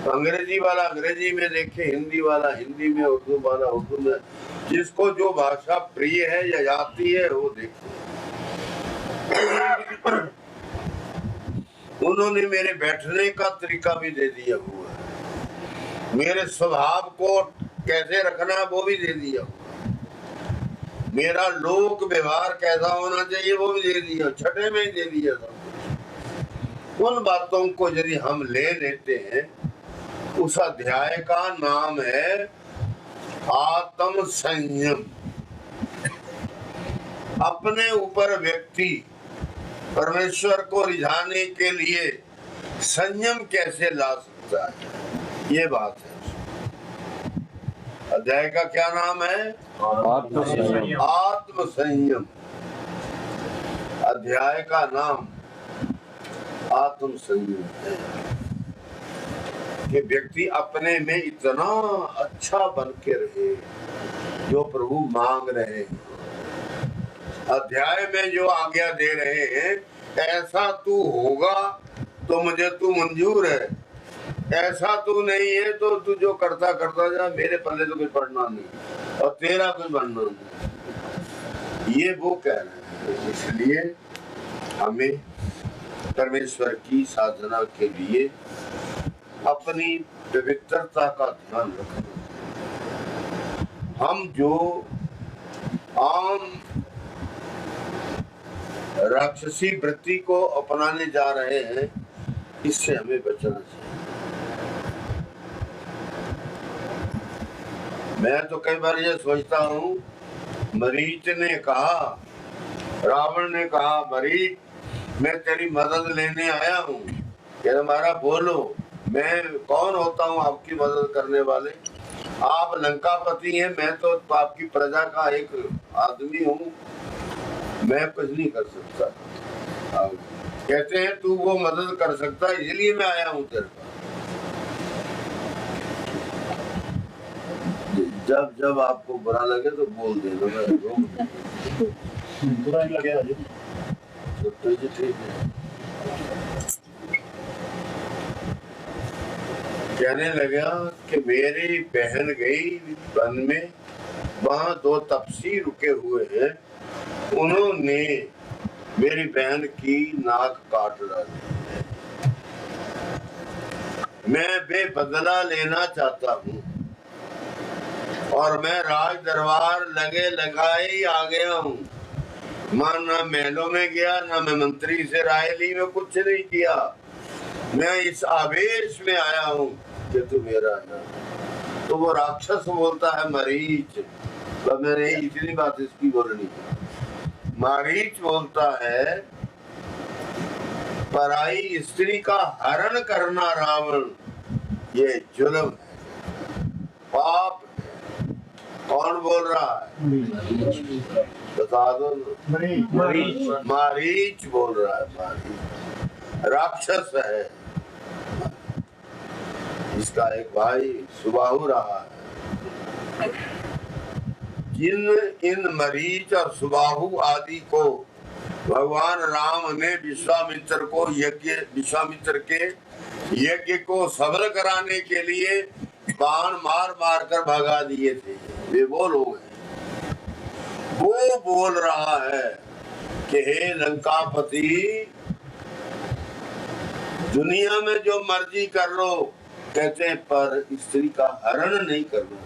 अंग्रेजी वाला अंग्रेजी में देखे, हिंदी वाला हिंदी में, उर्दू वाला उर्दू में, जिसको जो भाषा प्रिय है या आती है वो देखे। उन्होंने मेरे बैठने का तरीका भी दे दिया हुआ है, मेरे स्वभाव को कैसे रखना है वो भी दे दिया हुआ है, मेरा लोक व्यवहार कैसा होना चाहिए वो भी दे दिया, छठे में ही दे दिया सब कुछ। उन बातों को यदि हम ले लेते हैं, उस अध्याय का नाम है आत्म संयम। अपने ऊपर व्यक्ति परमेश्वर को रिझाने के लिए संयम कैसे ला सकता है, ये बात है। अध्याय का क्या नाम है? आत्म संयम। अध्याय का नाम आत्म संयम है कि व्यक्ति अपने में इतना अच्छा बन के रहे जो प्रभु मांग रहे हैं। अध्याय में जो आज्ञा दे रहे हैं, ऐसा तू होगा तो मुझे तू मंजूर है, ऐसा तू नहीं है तो तू जो करता करता जा, मेरे पल्ले तो कुछ पड़ना नहीं और तेरा कुछ बनना नहीं, ये वो कह रहे हैं। इसलिए हमें परमेश्वर की साधना के लिए अपनी पवित्रता का ध्यान रखना। हम जो आम राक्षसी वृत्ति को अपनाने जा रहे हैं, इससे हमें बचना चाहिए। मैं तो कई बार ये सोचता हूँ, मरीच ने कहा, रावण ने कहा, मरीच मैं तेरी मदद लेने आया हूँ, कह महाराज बोलो, मैं कौन होता हूँ आपकी मदद करने वाले? आप लंकापति हैं, मैं तो आपकी प्रजा का एक आदमी हूँ, मैं कुछ नहीं कर सकता। कहते हैं तू वो मदद कर सकता है, इसलिए मैं आया हूँ तेरे पास। जब जब आपको बुरा लगे तो बोल देना, बुरा नहीं लगता जी। तो जी ठीक है। कहने लगा कि मेरी बहन गई वन में, वहां दो तपसी रुके हुए हैं, उन्होंने मेरी बहन की नाक काट डाली, मैं बेबदला लेना चाहता हूँ और मैं राज दरबार लगे लगाए ही आ गया हूँ। मां ना महलों में गया, ना मैं मंत्री से राय ली, मैं कुछ नहीं किया, मैं इस आवेश में आया हूँ कि तू मेरा है। तो वो राक्षस बोलता है मरीच, तो मैंने इतनी बात इसकी बोलनी। मरीच बोलता है पराई स्त्री का हरण करना रावण, ये जुल्म है, पाप है। कौन बोल रहा है? बता दो। मारीच बोल रहा है, मारीच राक्षस है। इसका एक भाई सुबाहु रहा है। इन मरीच और सुबाहु आदि को भगवान राम ने विश्वामित्र के यज्ञ को सफल कराने के लिए बाण मार मार कर भगा दिए थे। वे वो लोग हैं। वो बोल रहा है कि हे लंकापति, दुनिया में जो मर्जी कर लो, कहते हैं पर स्त्री का हरण नहीं करना।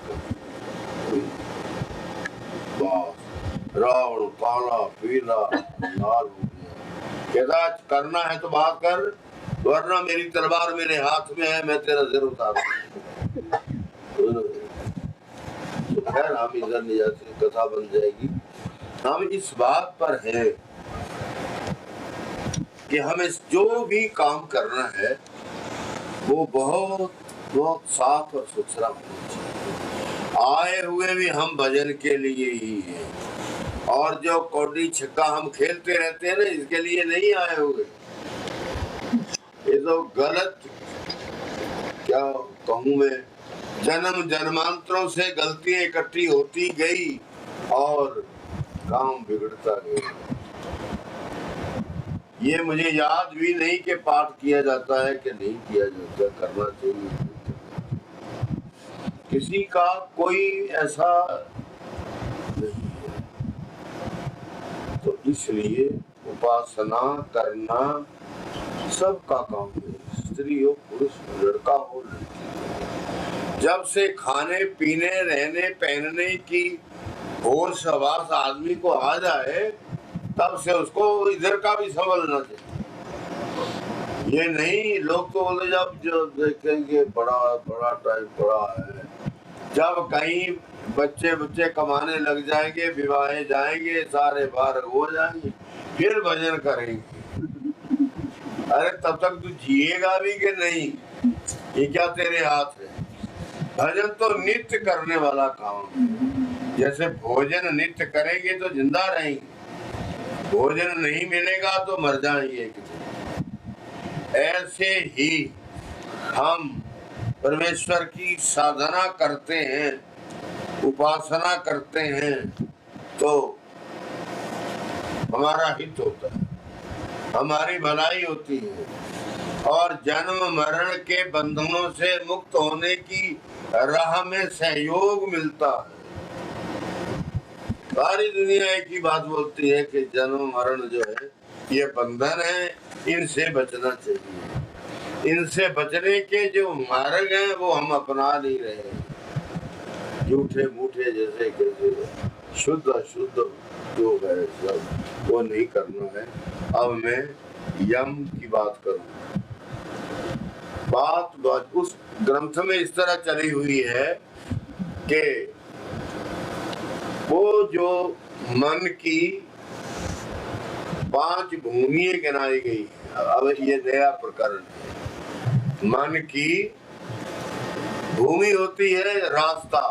रावण काला पीला लाल हो गया, कहता करना है तो बात कर, वरना मेरी तलवार मेरे हाथ में है, मैं तेरा सिर उतार। खैर हम इधर नहीं जाते, कथा बन जाएगी। हम इस बात पर है कि हमें जो भी काम करना है वो बहुत बहुत साफ और सुथरा होना चाहिए। आए हुए भी हम भजन के लिए ही हैं, और जो कौड़ी छक्का हम खेलते रहते हैं ना, इसके लिए नहीं आए हुए। ये तो गलत, क्या कहूँ मैं, जन्म जन्मांतरों से गलतियां इकट्ठी होती गई और काम बिगड़ता गया। ये मुझे याद भी नहीं कि पाठ किया जाता है कि नहीं किया जाता, करना चाहिए। किसी का कोई ऐसा नहीं है, तो इसलिए उपासना करना सबका काम है, स्त्री हो पुरुष, लड़का हो लड़की। जब से खाने पीने रहने पहनने की होश हवास आदमी को आ जाए, तब से उसको इधर का भी समझना चाहिए। ये नहीं लोग तो बोले जब देखेंगे बड़ा बड़ा टाइम पड़ा है, जब कहीं बच्चे कमाने लग जाएंगे, विवाहे जाएंगे, सारे बार हो जाएंगे, फिर भजन करेंगे। अरे तब तक तू जिएगा भी कि नहीं, ये क्या तेरे हाथ है। भजन तो नित्य करने वाला काम है। जैसे भोजन नित्य करेंगे तो जिंदा रहेंगे, भोजन नहीं मिलेगा तो मर जाएंगे। ऐसे ही हम परमेश्वर की साधना करते हैं, उपासना करते हैं, तो हमारा हित होता है, हमारी भलाई होती है, और जन्म मरण के बंधनों से मुक्त होने की राह में सहयोग मिलता है। सारी दुनिया एक ही बात बोलती है कि जन्म मरण जो है ये बंधन है, इनसे बचना चाहिए। इनसे बचने के जो मार्ग हैं वो हम अपना नहीं रहे। झूठे मूठे जैसे कैसे शुद्ध अशुद्ध जो है सब वो नहीं करना है। अब मैं यम की बात करूं। बात उस ग्रंथ में इस तरह चली हुई है कि वो जो मन की 5 भूमियां गिनाई गई। अब ये नया प्रकरण है। मन की भूमि होती है रास्ता,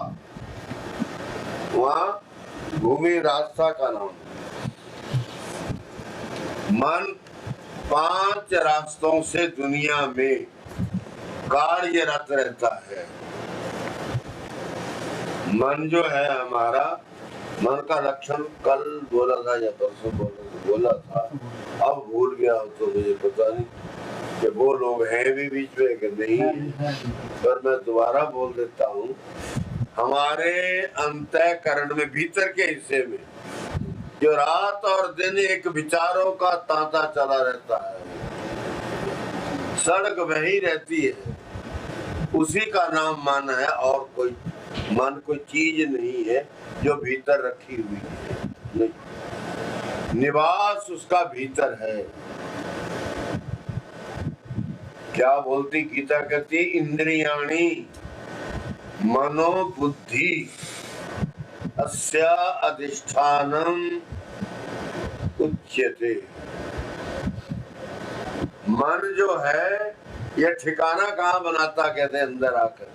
वहां भूमि रास्ता का नाम। मन 5 रास्तों से दुनिया में कार्यरत रहता है। मन जो है हमारा, मन का लक्षण कल बोला था या परसों बोला था, अब भूल गया तो मुझे पता नहीं कि वो लोग हैं भी बीच में कि नहीं, पर मैं दोबारा बोल देता हूँ। हमारे अंतःकरण में, भीतर के हिस्से में जो रात और दिन एक विचारों का तांता चला रहता है, सड़क वही रहती है, उसी का नाम मन है। और कोई मन कोई चीज नहीं है जो भीतर रखी हुई है, नहीं, निवास उसका भीतर है। क्या बोलती गीता, कहती इंद्रियाणि मनो बुद्धि अस्या अधिष्ठानम उच्यते। मन जो है ये ठिकाना कहाँ बनाता, कहते हैं अंदर आकर,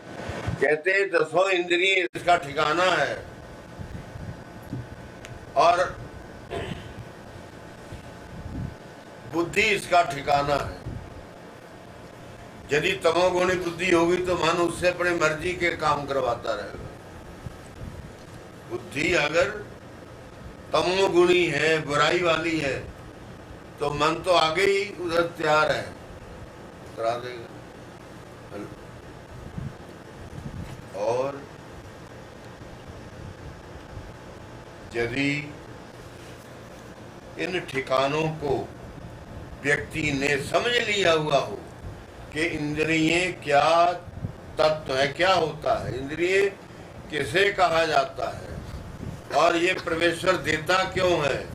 कहते हैं 10 इंद्रिय इसका ठिकाना है, और बुद्धि इसका ठिकाना है। यदि तमोगुणी बुद्धि होगी तो मन उससे अपनी मर्जी के काम करवाता रहेगा। बुद्धि अगर तमोगुणी है, बुराई वाली है, तो मन तो आगे ही उधर तैयार है, करा देगा। और यदि इन ठिकानों को व्यक्ति ने समझ लिया हुआ हो कि इंद्रिय क्या तत्व है, क्या होता है, इंद्रिय किसे कहा जाता है और ये परमेश्वर देता क्यों है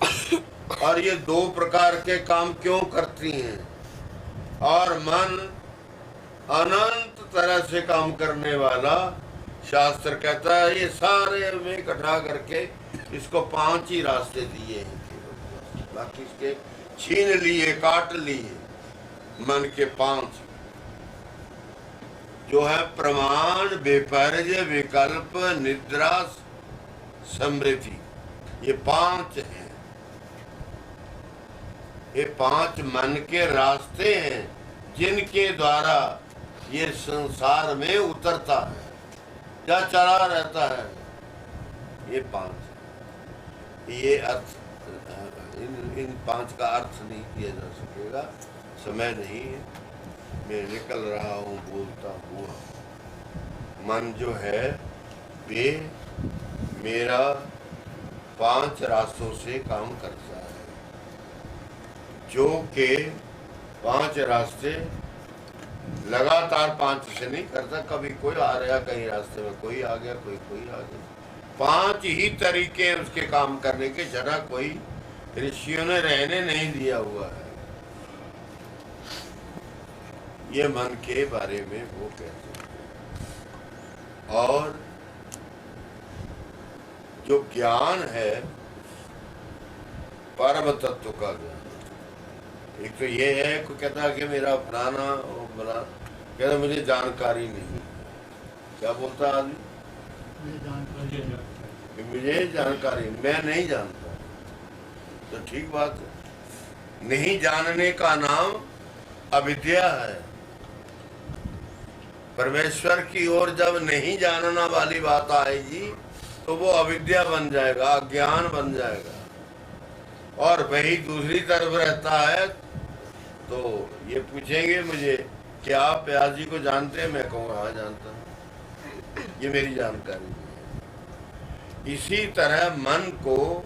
और ये दो प्रकार के काम क्यों करती हैं और मन अनंत तरह से काम करने वाला शास्त्र कहता है ये सारे में इकट्ठा करके इसको 5 ही रास्ते दिए हैं, बाकी इसके छीन लिए, काट लिए। मन के 5 जो है प्रमाण, विपर्य, विकल्प, निद्रा, समृद्धि, ये 5 हैं। ये 5 मन के रास्ते हैं जिनके द्वारा ये संसार में उतरता है या चला रहता है। ये 5 ये अर्थ इन 5 का अर्थ नहीं किया जा सकेगा, समय नहीं है, मैं निकल रहा हूँ बोलता हुआ। मन जो है वे मेरा 5 रास्तों से काम करता है, जो के 5 रास्ते लगातार 5 से नहीं करता, कभी कोई आ रहा, कहीं रास्ते में कोई आ गया, कोई आ गया। 5 ही तरीके हैं उसके काम करने के, जरा कोई ऋषियों ने रहने नहीं दिया हुआ है। ये मन के बारे में वो कहते हैं। और जो ज्ञान है परम तत्व का ज्ञान, एक तो ये है कोई कहता है कि मेरा फलाना और फलाना, कहता मुझे जानकारी नहीं। क्या बोलता आदमी? मुझे जानकारी, मैं नहीं जानता। तो ठीक बात है, नहीं जानने का नाम अविद्या है। परमेश्वर की ओर जब नहीं जानना वाली बात आएगी तो वो अविद्या बन जाएगा, अज्ञान बन जाएगा। और वही दूसरी तरफ रहता है तो ये पूछेंगे मुझे क्या आप प्याज जी को जानते हैं? मैं कहूँगा हाँ जानता हूँ, ये मेरी जानकारी है। इसी तरह मन को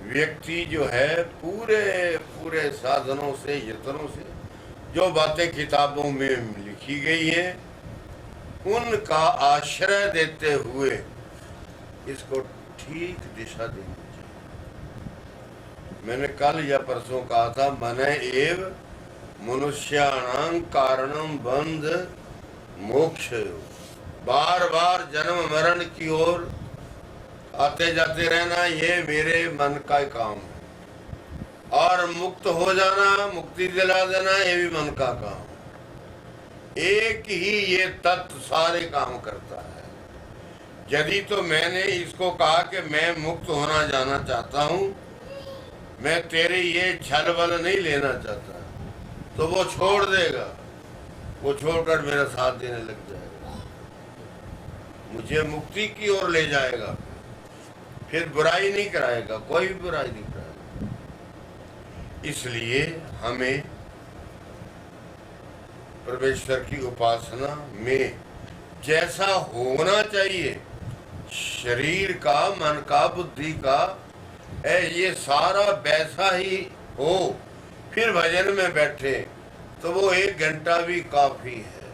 व्यक्ति जो है पूरे साधनों से, यत्नों से, जो बातें किताबों में लिखी गई हैं उनका आश्रय देते हुए इसको ठीक दिशा देनी चाहिए। मैंने कल या परसों कहा था, मन एव मनुष्याणां कारणम बंध मोक्ष। बार बार जन्म मरण की ओर आते जाते रहना ये मेरे मन का काम है, और मुक्त हो जाना, मुक्ति दिला देना ये भी मन का काम है। एक ही ये तत्व सारे काम करता है। यदि तो मैंने इसको कहा कि मैं मुक्त होना जाना चाहता हूँ, मैं तेरे ये छल बल नहीं लेना चाहता, तो वो छोड़ देगा, वो छोड़कर मेरा साथ देने लग जाएगा, मुझे मुक्ति की ओर ले जाएगा, फिर बुराई नहीं कराएगा, कोई भी बुराई नहीं कराएगा। इसलिए हमें परमेश्वर की उपासना में जैसा होना चाहिए, शरीर का, मन का, बुद्धि का, ये सारा वैसा ही हो, फिर भजन में बैठे तो वो 1 घंटा भी काफी है।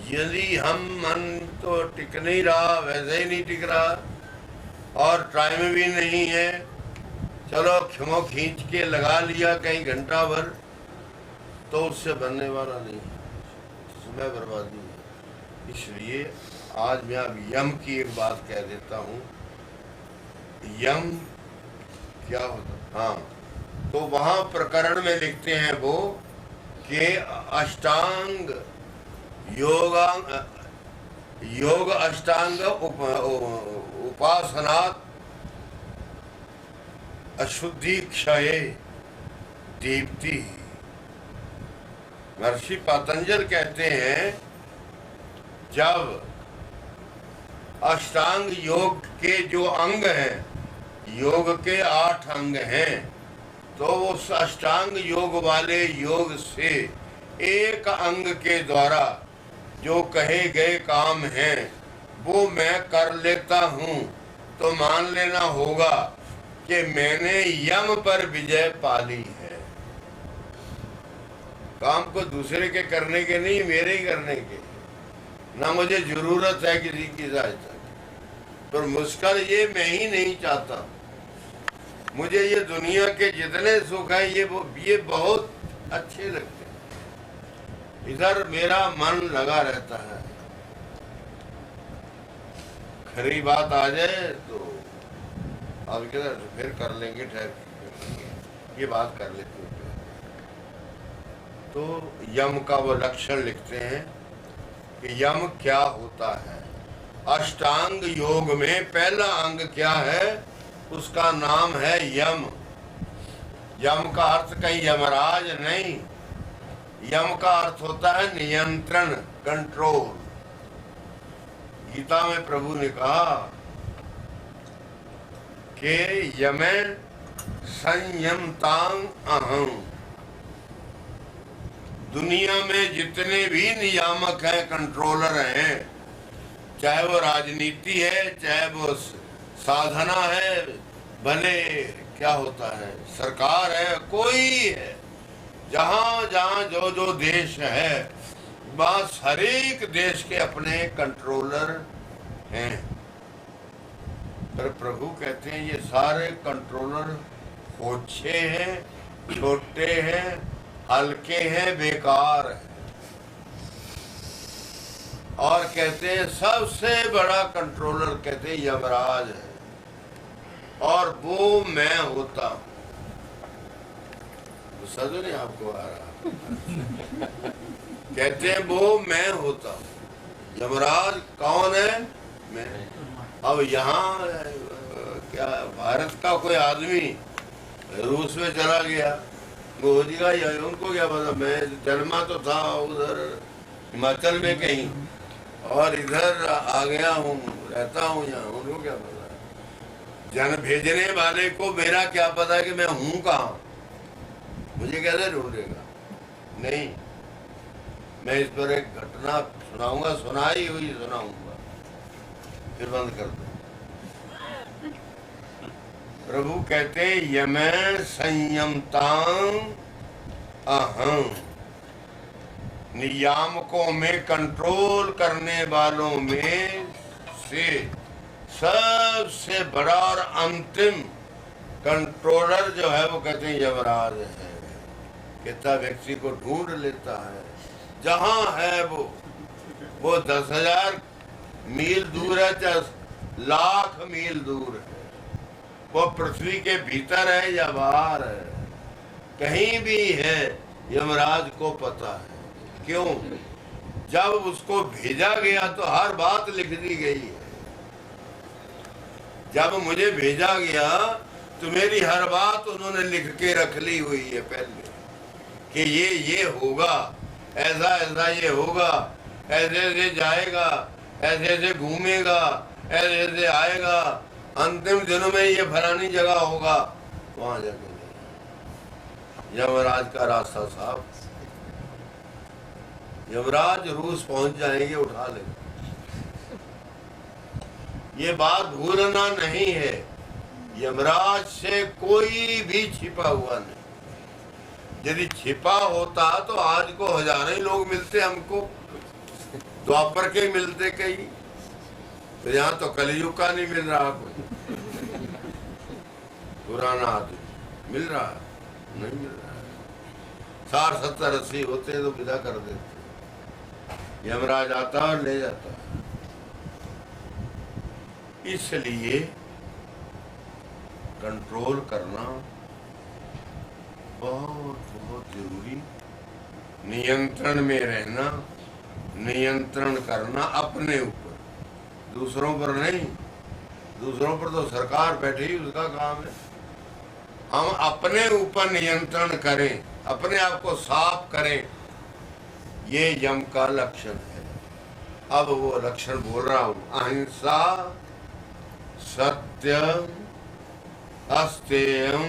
यदि हम मन तो टिक नहीं रहा, वैसे ही नहीं टिक रहा और टाइम भी नहीं है, चलो खिमो खींच के लगा लिया कहीं घंटा भर, तो उससे बनने वाला नहीं है, समय बर्बादी है। इसलिए आज मैं अब यम की एक बात कह देता हूँ। यम क्या होता? हाँ, तो वहाँ प्रकरण में लिखते हैं वो कि अष्टांग योग अष्टांग उपासनात् अशुद्धि क्षय दीप्ति। महर्षि पतंजल कहते हैं जब अष्टांग योग के जो अंग हैं, योग के 8 अंग हैं, तो उस अष्टांग योग वाले योग से एक अंग के द्वारा जो कहे गए काम हैं वो मैं कर लेता हूँ, तो मान लेना होगा कि मैंने यम पर विजय पाली है। काम को दूसरे के करने के नहीं, मेरे ही करने के। ना मुझे जरूरत है किसी की सहायता की, पर मुश्किल ये मैं ही नहीं चाहता। मुझे ये दुनिया के जितने सुख है ये बहुत अच्छे लगते हैं। इधर मेरा मन लगा रहता है। खरी बात आ जाए तो अब फिर कर लेंगे, ठहर ये बात कर लेते हैं। तो यम का वो लक्षण लिखते हैं कि यम क्या होता है। अष्टांग योग में पहला अंग क्या है, उसका नाम है यम। यम का अर्थ कहीं यमराज नहीं, यम का अर्थ होता है नियंत्रण, कंट्रोल। गीता में प्रभु ने कहा कि यमे संयमतांग अहं। दुनिया में जितने भी नियामक हैं, कंट्रोलर हैं, चाहे वो राजनीति है, चाहे वो साधना है, भले क्या होता है सरकार है, कोई है, जहां जहां जो जो देश है, बस हर एक देश के अपने कंट्रोलर हैं। पर प्रभु कहते हैं ये सारे कंट्रोलर ओछे हैं, छोटे हैं, हल्के हैं, बेकार हैं। और कहते हैं सबसे बड़ा कंट्रोलर कहते हैं यमराज है, और वो मैं होता हूं। गुस्सा तो नहीं आपको आ रहा? कहते हैं वो मैं होता हूं। यमराज कौन है? मैं। अब यहाँ क्या भारत का कोई आदमी रूस में चला गया, मोदी का, उनको क्या पता? मैं जन्मा तो था उधर हिमाचल में कहीं, और इधर आ गया हूँ, रहता हूँ यहाँ, उनको क्या पता? जन भेजने वाले को मेरा क्या पता कि मैं हूँ कहाँ? मुझे कैसे ढूंढेगा? नहीं, मैं इस पर एक घटना सुनाऊंगा, सुनाई हुई सुनाऊंगा, फिर बंद कर दो। प्रभु कहते यमे संयमतां अहं। नियामकों में कंट्रोल करने वालों में से सबसे बड़ा और अंतिम कंट्रोलर जो है वो कहते हैं यमराज है। कितना व्यक्ति को ढूंढ लेता है, जहां है वो 10,000 मील दूर है, 10 लाख मील दूर है, वो पृथ्वी के भीतर है या बाहर है, कहीं भी है, यमराज को पता है। क्यों? जब उसको भेजा गया तो हर बात लिख दी गई है। जब मुझे भेजा गया तो मेरी हर बात उन्होंने लिख के रख ली हुई है पहले, कि ये होगा, ऐसा ऐसा ये होगा, ऐसे ऐसे जाएगा, ऐसे ऐसे घूमेगा, ऐसे ऐसे आएगा, अंतिम दिनों में ये फलानी जगह होगा, वहां जाके यमराज का रास्ता साफ। यमराज रूस पहुंच जाएंगे, उठा लेंगे। ये बात भूलना नहीं है, यमराज से कोई भी छिपा हुआ नहीं। यदि छिपा होता तो आज को हजारों ही लोग मिलते हमको, द्वापर के मिलते कई, तो यहाँ तो कलयुग का नहीं मिल रहा कोई पुराना आदमी मिल रहा है, नहीं मिल रहा है। 60, 70, 80 होते तो विदा कर देते, यमराज आता और ले जाता। इसलिए कंट्रोल करना बहुत बहुत जरूरी, नियंत्रण में रहना, नियंत्रण करना अपने ऊपर, दूसरों पर नहीं। दूसरों पर तो सरकार बैठी, उसका काम है। हम अपने ऊपर नियंत्रण करें, अपने आप को साफ करें, ये यम का लक्षण है। अब वो लक्षण बोल रहा हूं, अहिंसा, सत्य, अस्तेयम,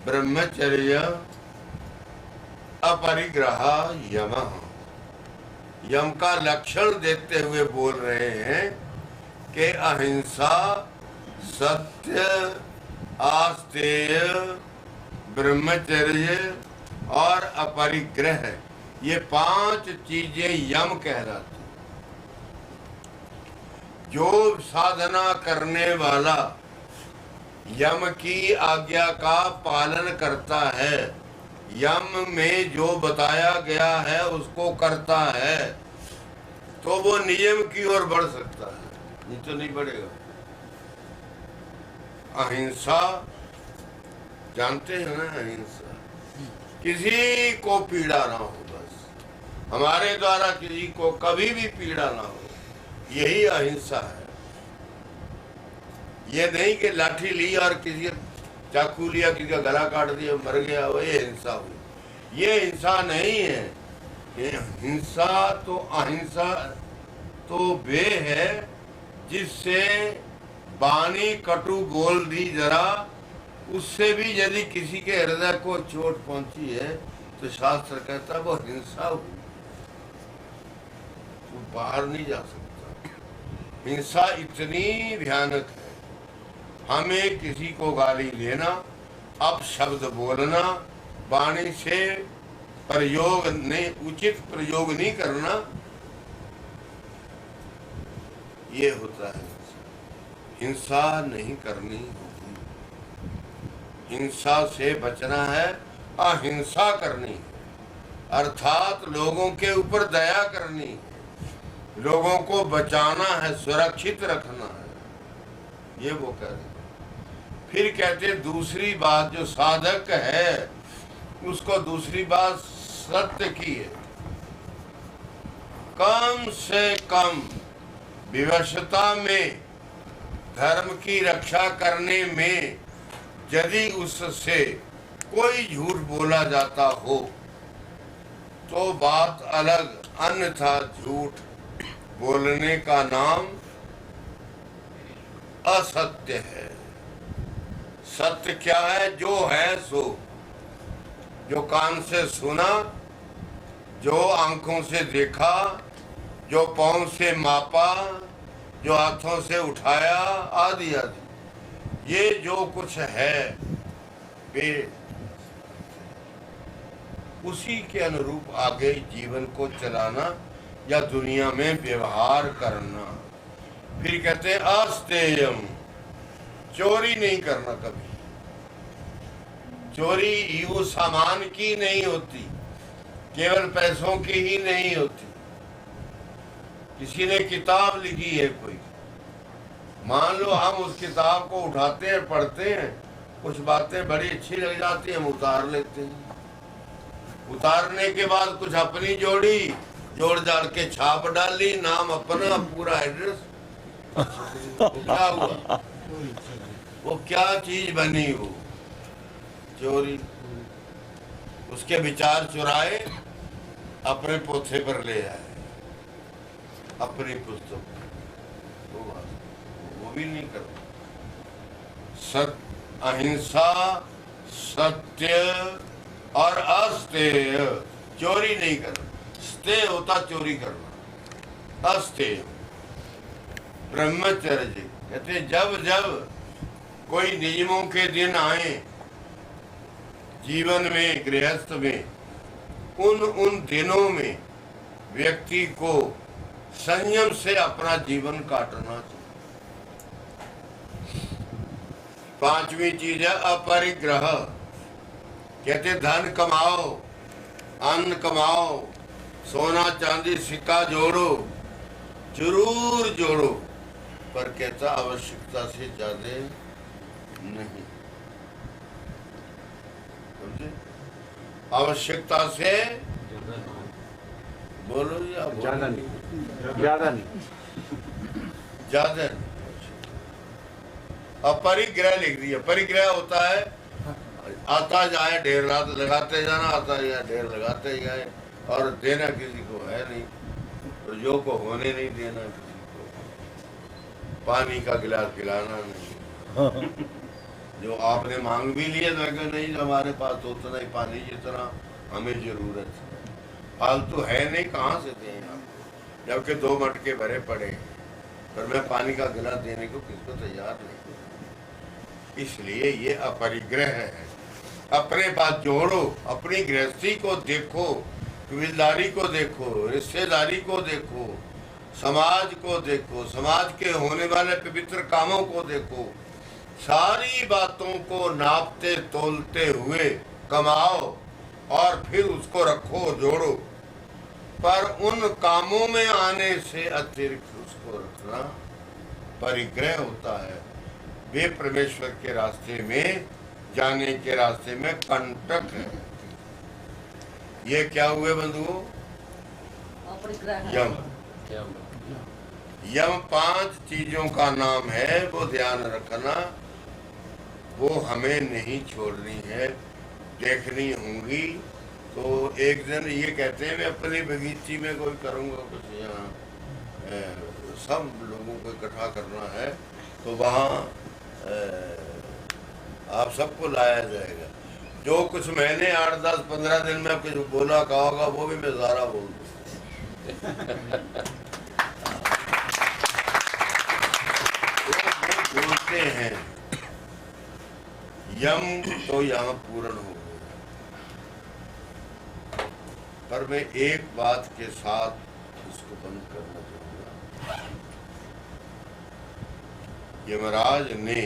ब्रह्मचर्य, अपरिग्रह यमः। यम का लक्षण देते हुए बोल रहे हैं कि अहिंसा, सत्य, आस्तेय, ब्रह्मचर्य और अपरिग्रह, ये 5 चीजें यम कहलाती। जो साधना करने वाला यम की आज्ञा का पालन करता है, यम में जो बताया गया है उसको करता है, तो वो नियम की ओर बढ़ सकता है, नहीं तो नहीं बढ़ेगा। अहिंसा जानते हैं ना, अहिंसा किसी को पीड़ा ना हो, बस हमारे द्वारा किसी को कभी भी पीड़ा ना हो, यही अहिंसा है। ये नहीं कि लाठी ली और किसी चाकू लिया, किसी का गला काट दिया, मर गया, वो ये हिंसा हुई। ये हिंसा नहीं है। ये हिंसा तो, अहिंसा तो वे है जिससे वाणी कटु बोल दी जरा, उससे भी यदि किसी के हृदय को चोट पहुंची है तो शास्त्र कहता है वो हिंसा हुई, वो बाहर नहीं जा सकता। हिंसा इतनी भयानक है, हमें किसी को गाली देना, अपशब्द बोलना, वाणी से प्रयोग नहीं, उचित प्रयोग नहीं करना, ये होता है। हिंसा नहीं करनी होती, हिंसा से बचना है, अहिंसा करनी है, अर्थात लोगों के ऊपर दया करनी है, लोगों को बचाना है, सुरक्षित रखना है, ये वो कह रहे हैं। फिर कहते दूसरी बात, जो साधक है उसको दूसरी बात सत्य की है। कम से कम विवशता में धर्म की रक्षा करने में यदि उससे कोई झूठ बोला जाता हो तो बात अलग, अन्यथा झूठ बोलने का नाम असत्य है। सत्य क्या है? जो है सो, जो कान से सुना, जो आंखों से देखा, जो पांव से मापा, जो हाथों से उठाया, आदि आदि, ये जो कुछ है वे उसी के अनुरूप आगे जीवन को चलाना या दुनिया में व्यवहार करना। फिर कहते हैं अस्तेयम, चोरी नहीं करना कभी। चोरी वो सामान की नहीं होती, केवल पैसों की ही नहीं होती। किसी ने किताब लिखी है कोई, मान लो हम उस किताब को उठाते हैं, पढ़ते हैं, कुछ बातें बड़ी अच्छी लग जाती हैं, हम उतार लेते हैं। उतारने के बाद कुछ अपनी जोड़ी, जोड़ जाड़ के छाप डाली, नाम अपना, पूरा एड्रेस, तो क्या हुआ? वो क्या चीज बनी? वो चोरी। उसके विचार चुराए, अपने पोथे पर ले आए, अपनी पुस्तक, वो भी नहीं करता। अहिंसा, सत्य और अस्तेय, चोरी नहीं करना। स्तेय होता चोरी करना, अस्तेय। ब्रह्मचर्य कहते जब जब कोई नियमों के दिन आए जीवन में, गृहस्थ में, उन दिनों में व्यक्ति को संयम से अपना जीवन काटना चाहिए। पांचवी चीज है अपरिग्रह। कहते धन कमाओ, अन्न कमाओ, सोना चांदी सिक्का जोड़ो, जरूर जोड़ो, पर कहता आवश्यकता से ज्यादा नहीं। आवश्यकता से बोलो या ज्यादा नहीं, ज्यादा नहीं, ज्यादा नहीं। अपरिग्रह लिख दिया। परिग्रह होता है आता जाए, ढेर लगाते जाना, आता जाए ढेर लगाते जाए, और देना किसी को है नहीं, तो जो को होने नहीं देना किसी को, पानी का गिलास पिलाना नहीं। जो आपने मांग भी लिया तो नहीं, हमारे पास तो उतना ही पानी जितना हमें जरूरत है, फालतू है नहीं, कहाँ से दें आपको, जबकि 2 मटके भरे पड़े हैं। पर मैं पानी का गिलास देने को किसको तैयार नहीं। इसलिए ये अपरिग्रह है। अपने पास जोड़ो, अपनी गृहस्थी को देखो, कबीलदारी को देखो, रिश्तेदारी को देखो, समाज को देखो, समाज के होने वाले पवित्र कामों को देखो। सारी बातों को नापते तोलते हुए कमाओ और फिर उसको रखो, जोड़ो। पर उन कामों में आने से अतिरिक्त उसको रखना परिग्रह होता है। वे परमेश्वर के रास्ते में जाने के रास्ते में कंटक है। ये क्या हुए बंधुओं? यम। यम 5 चीजों का नाम है, वो ध्यान रखना, वो हमें नहीं छोड़नी है, देखनी होंगी। तो एक दिन ये कहते हैं मैं अपनी बगीची में कोई करूँगा कुछ, यहाँ सब लोगों को इकट्ठा करना है, तो वहाँ आप सबको लाया जाएगा। जो कुछ मैंने 8, 10, 15 दिन में कुछ बोला कहा होगा वो भी मैं सारा बोल दूँ। बोलते हैं यम तो यहाँ पूर्ण हो गया। पर मैं एक बात के साथ इसको बंद करना चाहूँगा। यमराज ने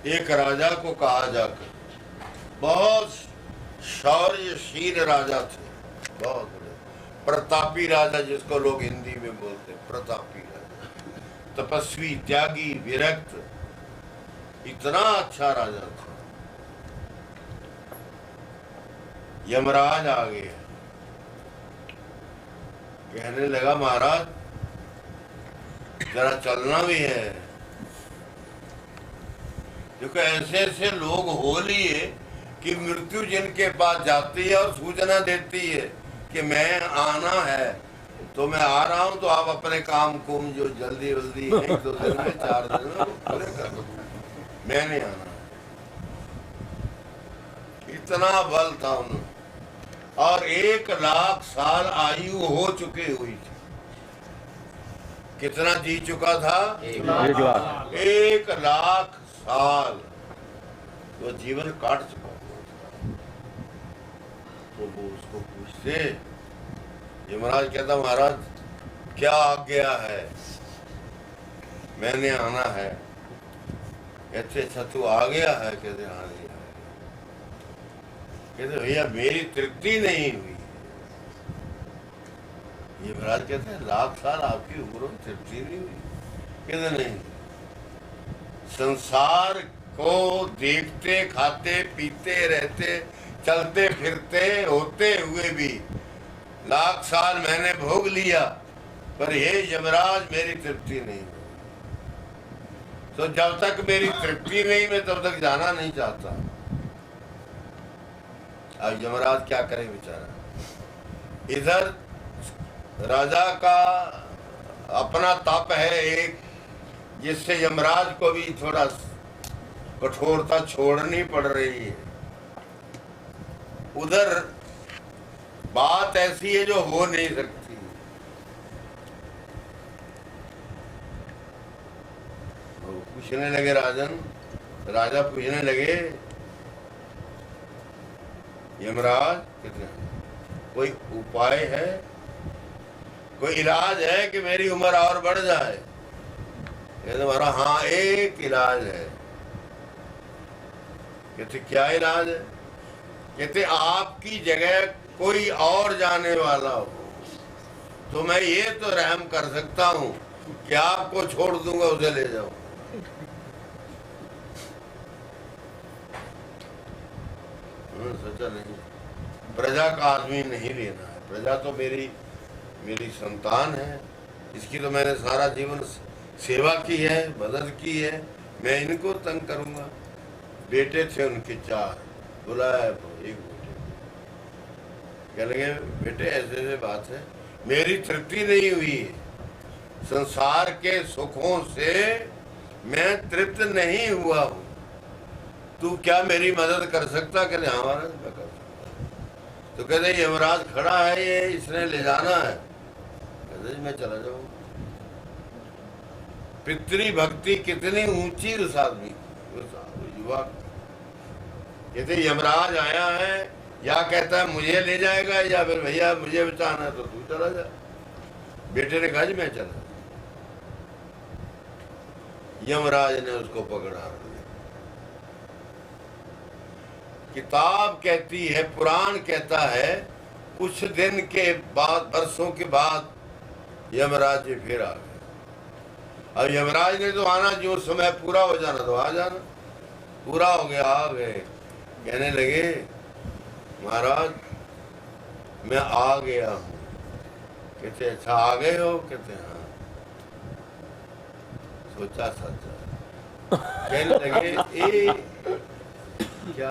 एक राजा को कहा जाकर, बहुत शौर्यशील राजा थे, बहुत बड़े प्रतापी राजा, जिसको लोग हिंदी में बोलते हैं प्रतापी राजा, तपस्वी, त्यागी, विरक्त, इतना अच्छा राजा था। यमराज आ गया, कहने लगा महाराज जरा चलना भी है। देखो ऐसे ऐसे लोग हो लिए कि मृत्यु जिनके पास जाती है और सूचना देती है कि मैं आना है, तो मैं आ रहा हूं, तो आप अपने काम को जो जल्दी जल्दी 1-2 दिन में 4 दिन में पूरे कर दो, मैंने आना। इतना बल था उन्हें। और 1 लाख साल आयु हो चुकी हुई थी। कितना जी चुका था? 1 लाख साल तो जीवन काट चुका। तो वो उसको पूछते, यमराज कहता महाराज क्या आज्ञा है? मैंने आना है। कहते अच्छा तू आ गया है? कहते हाँ नहीं आया। कहते भैया मेरी तृप्ति नहीं हुई। यमराज कहते हैं 1 लाख साल आपकी उम्र में तृप्ति नहीं हुई? कहते नहीं, संसार को देखते खाते पीते रहते चलते फिरते होते हुए भी 1 लाख साल मैंने भोग लिया, पर हे यमराज मेरी तृप्ति नहीं हुई। तो जब तक मेरी तृप्ति नहीं मैं तब तक जाना नहीं चाहता। अब यमराज क्या करे बेचारा। इधर राजा का अपना तप है एक, जिससे यमराज को भी थोड़ा कठोरता छोड़नी पड़ रही है। उधर बात ऐसी है जो हो नहीं सकती। पूछने लगे राजा पूछने लगे यमराज कितने कोई उपाय है, कोई इलाज है कि मेरी उम्र और बढ़ जाए? कहते महाराज हाँ एक इलाज है। कहते क्या इलाज है? कहते आपकी जगह कोई और जाने वाला हो तो मैं ये तो रहम कर सकता हूँ कि आपको छोड़ दूंगा, उसे ले जाओ। सोचा नहीं, प्रजा का आदमी नहीं लेना है। प्रजा तो मेरी संतान है, इसकी तो मैंने सारा जीवन सेवा की है, मदद की है, मैं इनको तंग करूंगा। बेटे थे उनके 4, बुलाया एक बेटे। कह लगे बेटे ऐसे ऐसे बात है, मेरी तृप्ति नहीं हुई है, संसार के सुखों से मैं तृप्त नहीं हुआ हूँ, तू क्या मेरी मदद कर सकता? कहते हाँ महाराज मैं कर सकता। तो कहते यमराज खड़ा है, ये इसने ले जाना है। कहते मैं चला जाऊँ। पितृ भक्ति कितनी ऊंची उस आदमी, उस युवक। कहते यमराज आया है, या कहता है मुझे ले जाएगा, या फिर भैया मुझे बचाना है तो तू चला जा। बेटे ने कहा जी मैं चला। यमराज ने उसको पकड़ा। किताब कहती है, पुराण कहता है, कुछ दिन के बाद, वर्षों के बाद यमराज जी फिर आ गए। अब यमराज ने तो आना, जो समय पूरा हो जाना तो आ जाना। पूरा हो गया, आ गए। कहने लगे महाराज मैं आ गया हूँ। कहते अच्छा आ गए हो? कहते हाँ। सोचा सोचा, कहने लगे क्या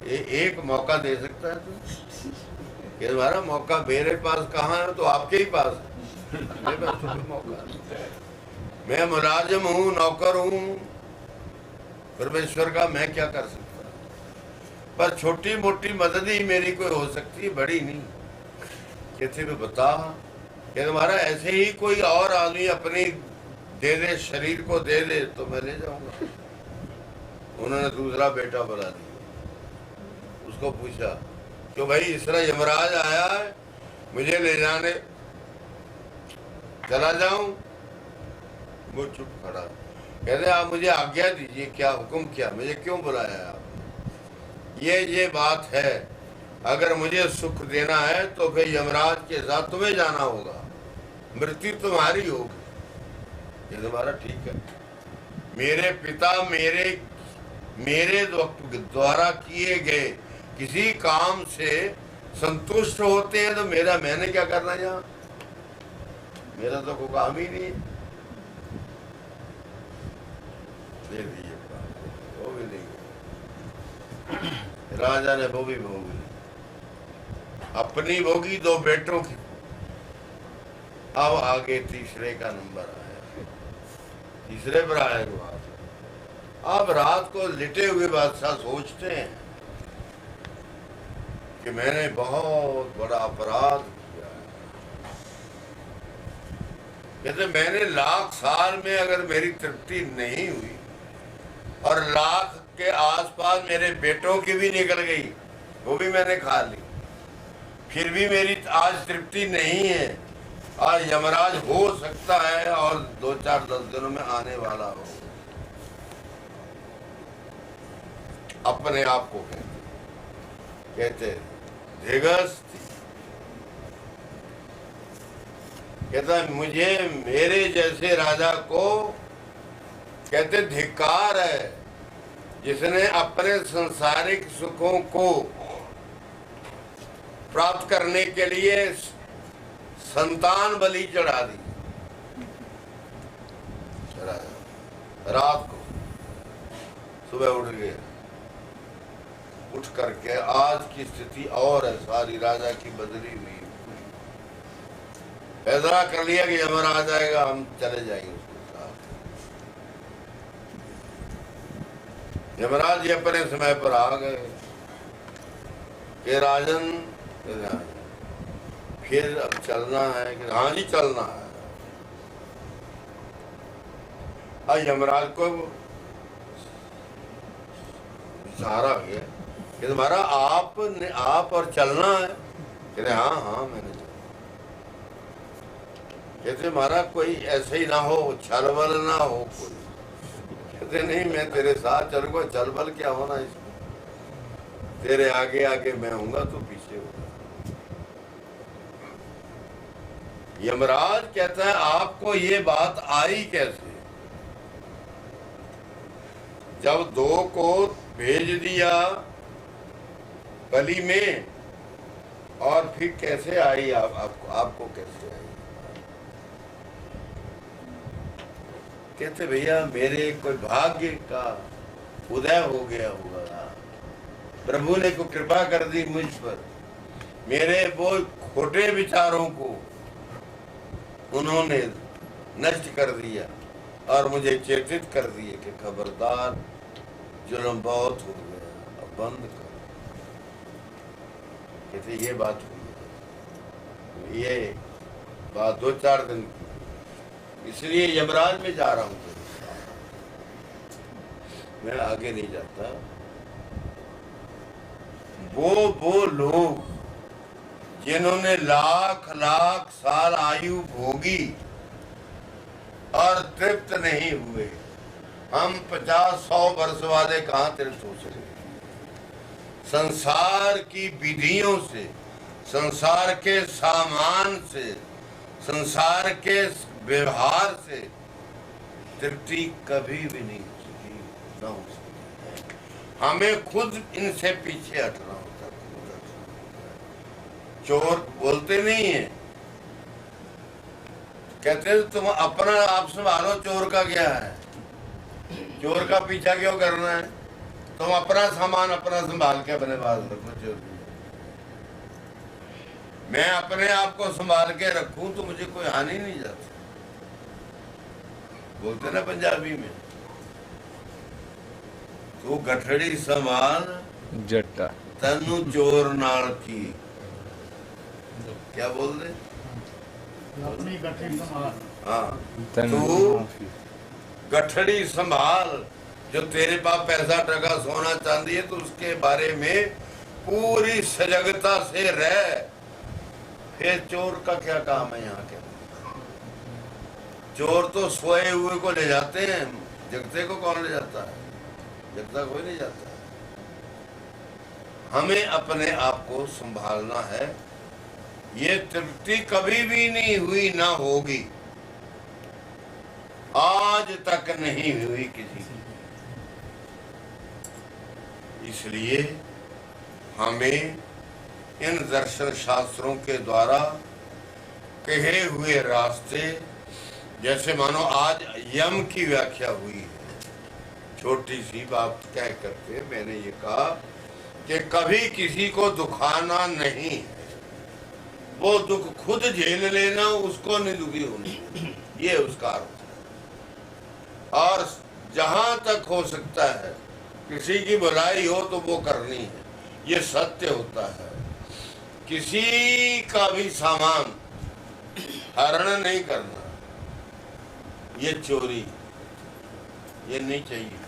एक मौका दे सकता है तू? कि तुम्हारा मौका मेरे पास कहाँ है? तो आपके ही पास है। मेरे पास तो मौका नहीं। मैं मुलाजिम हूँ, नौकर हूँ परमेश्वर का, मैं क्या कर सकता? पर छोटी मोटी मदद ही मेरी कोई हो सकती है, बड़ी नहीं। कहते भी बता कि तुम्हारा ऐसे ही कोई और आदमी अपनी दे दे, शरीर को दे दे तो मैं ले जाऊंगा। उन्होंने दूसरा बेटा बुला दिया। उसको पूछा क्यों भाई, इस तरह यमराज आया है, मुझे ले जाने, चला जाऊं? वो चुप खड़ा। कहते आप मुझे आज्ञा दीजिए, क्या हुक्म, क्या मुझे क्यों बुलाया आप? ये बात है, अगर मुझे सुख देना है तो फिर यमराज के साथ तुम्हें जाना होगा, मृत्यु तुम्हारी होगी। ये तुम्हारा ठीक है। मेरे पिता मेरे द्वारा किए गए किसी काम से संतुष्ट होते हैं तो मैंने क्या करना यहाँ? मेरा तो कोई काम ही नहीं। दे दीजिए, वो भी नहीं। राजा ने वो भी भोगी, अपनी भोगी, दो बेटों की। अब आगे तीसरे का नंबर आया, तीसरे पर आया हुआ। अब रात को लिटे हुए बादशाह सोचते हैं कि मैंने बहुत बड़ा अपराध किया है। कहते मैंने लाख साल में अगर मेरी तृप्ति नहीं हुई और लाख के आसपास मेरे बेटों की भी निकल गई, वो भी मैंने खा ली, फिर भी मेरी आज तृप्ति नहीं है। और यमराज हो सकता है और 2-4-10 दिनों में आने वाला हो। अपने आप को कहते धिगस्ती। कहता मुझे, मेरे जैसे राजा को कहते धिक्कार है, जिसने अपने सांसारिक सुखों को प्राप्त करने के लिए संतान बलि चढ़ा दी। रात को सुबह उठ गए, उठ करके आज की स्थिति और है, सारी राजा की बदली हुई। फैसला कर लिया कि यमराज आएगा, हम चले जाएंगे उसके साथ। यमराज जी अपने समय पर आ गए कि राजन फिर अब चलना है कि हाँ जी चलना है। आज यमराज को सहारा गया कि तुम्हारा आप और चलना है? कहते हाँ मैंने चलना। कहते हमारा कोई ऐसे ही ना हो, छलबल ना हो कोई। कहते नहीं, मैं तेरे साथ चलूंगा, छलबल क्या होना इसमें? तेरे आगे आगे मैं हूंगा, तो पीछे होगा। यमराज कहता है आपको ये बात आई कैसे? जब 2 को भेज दिया बलि में, और फिर कैसे आई आपको कैसे आई? कहते भैया मेरे कोई भाग्य का उदय हो गया होगा, प्रभु ने को कृपा कर दी मुझ पर। मेरे वो खोटे विचारों को उन्होंने नष्ट कर दिया और मुझे चेतित कर दिए कि खबरदार, जुल्म बहुत हो गया, अब बंद कर। कहते ये बात हुई, ये बात 2-4 दिन की, इसलिए यमराज में जा रहा हूँ, मैं आगे नहीं जाता। वो लोग जिन्होंने लाख लाख साल आयु भोगी और तृप्त नहीं हुए, हम 50-100 वर्ष वाले कहाँ तृप्त हो सके? संसार की विधियों से, संसार के सामान से, संसार के व्यवहार से तृप्ति कभी भी नहीं हो सकी, न हो सकी। हमें खुद इनसे पीछे हटना होता है। चोर बोलते नहीं है, कहते हैं तुम अपना आप संभालो, चोर का क्या है? चोर का पीछा क्यों करना है? तुम अपना सामान अपना संभाल के अपने पास रखो। चोर मैं अपने आप को संभाल के रखूं तो मुझे कोई हानि नहीं जाती। बोलते ना पंजाबी में, तू गठड़ी संभाल जट्टा तनु चोर नाल की। क्या बोल रहे? अपनी गठड़ी संभाल। हाँ, तू गठड़ी संभाल, जो तेरे पास पैसा टका सोना चांदी है तो उसके बारे में पूरी सजगता से रह। फिर चोर का क्या काम है यहाँ के? चोर तो सोए हुए को ले जाते हैं, जगते को कौन ले जाता है? जगता कोई नहीं जाता है। हमें अपने आप को संभालना है। ये तृप्ति कभी भी नहीं हुई, ना होगी, आज तक नहीं हुई किसी की। इसलिए हमें इन दर्शन शास्त्रों के द्वारा कहे हुए रास्ते, जैसे मानो आज यम की व्याख्या हुई है, छोटी सी बात कह करके मैंने ये कहा कि कभी किसी को दुखाना नहीं है, वो दुख खुद झेल लेना, उसको नहीं दुखी होना, ये उसका अर्थ है। और जहां तक हो सकता है किसी की भलाई हो तो वो करनी है, ये सत्य होता है। किसी का भी सामान हरण नहीं करना, ये चोरी, ये नहीं चाहिए।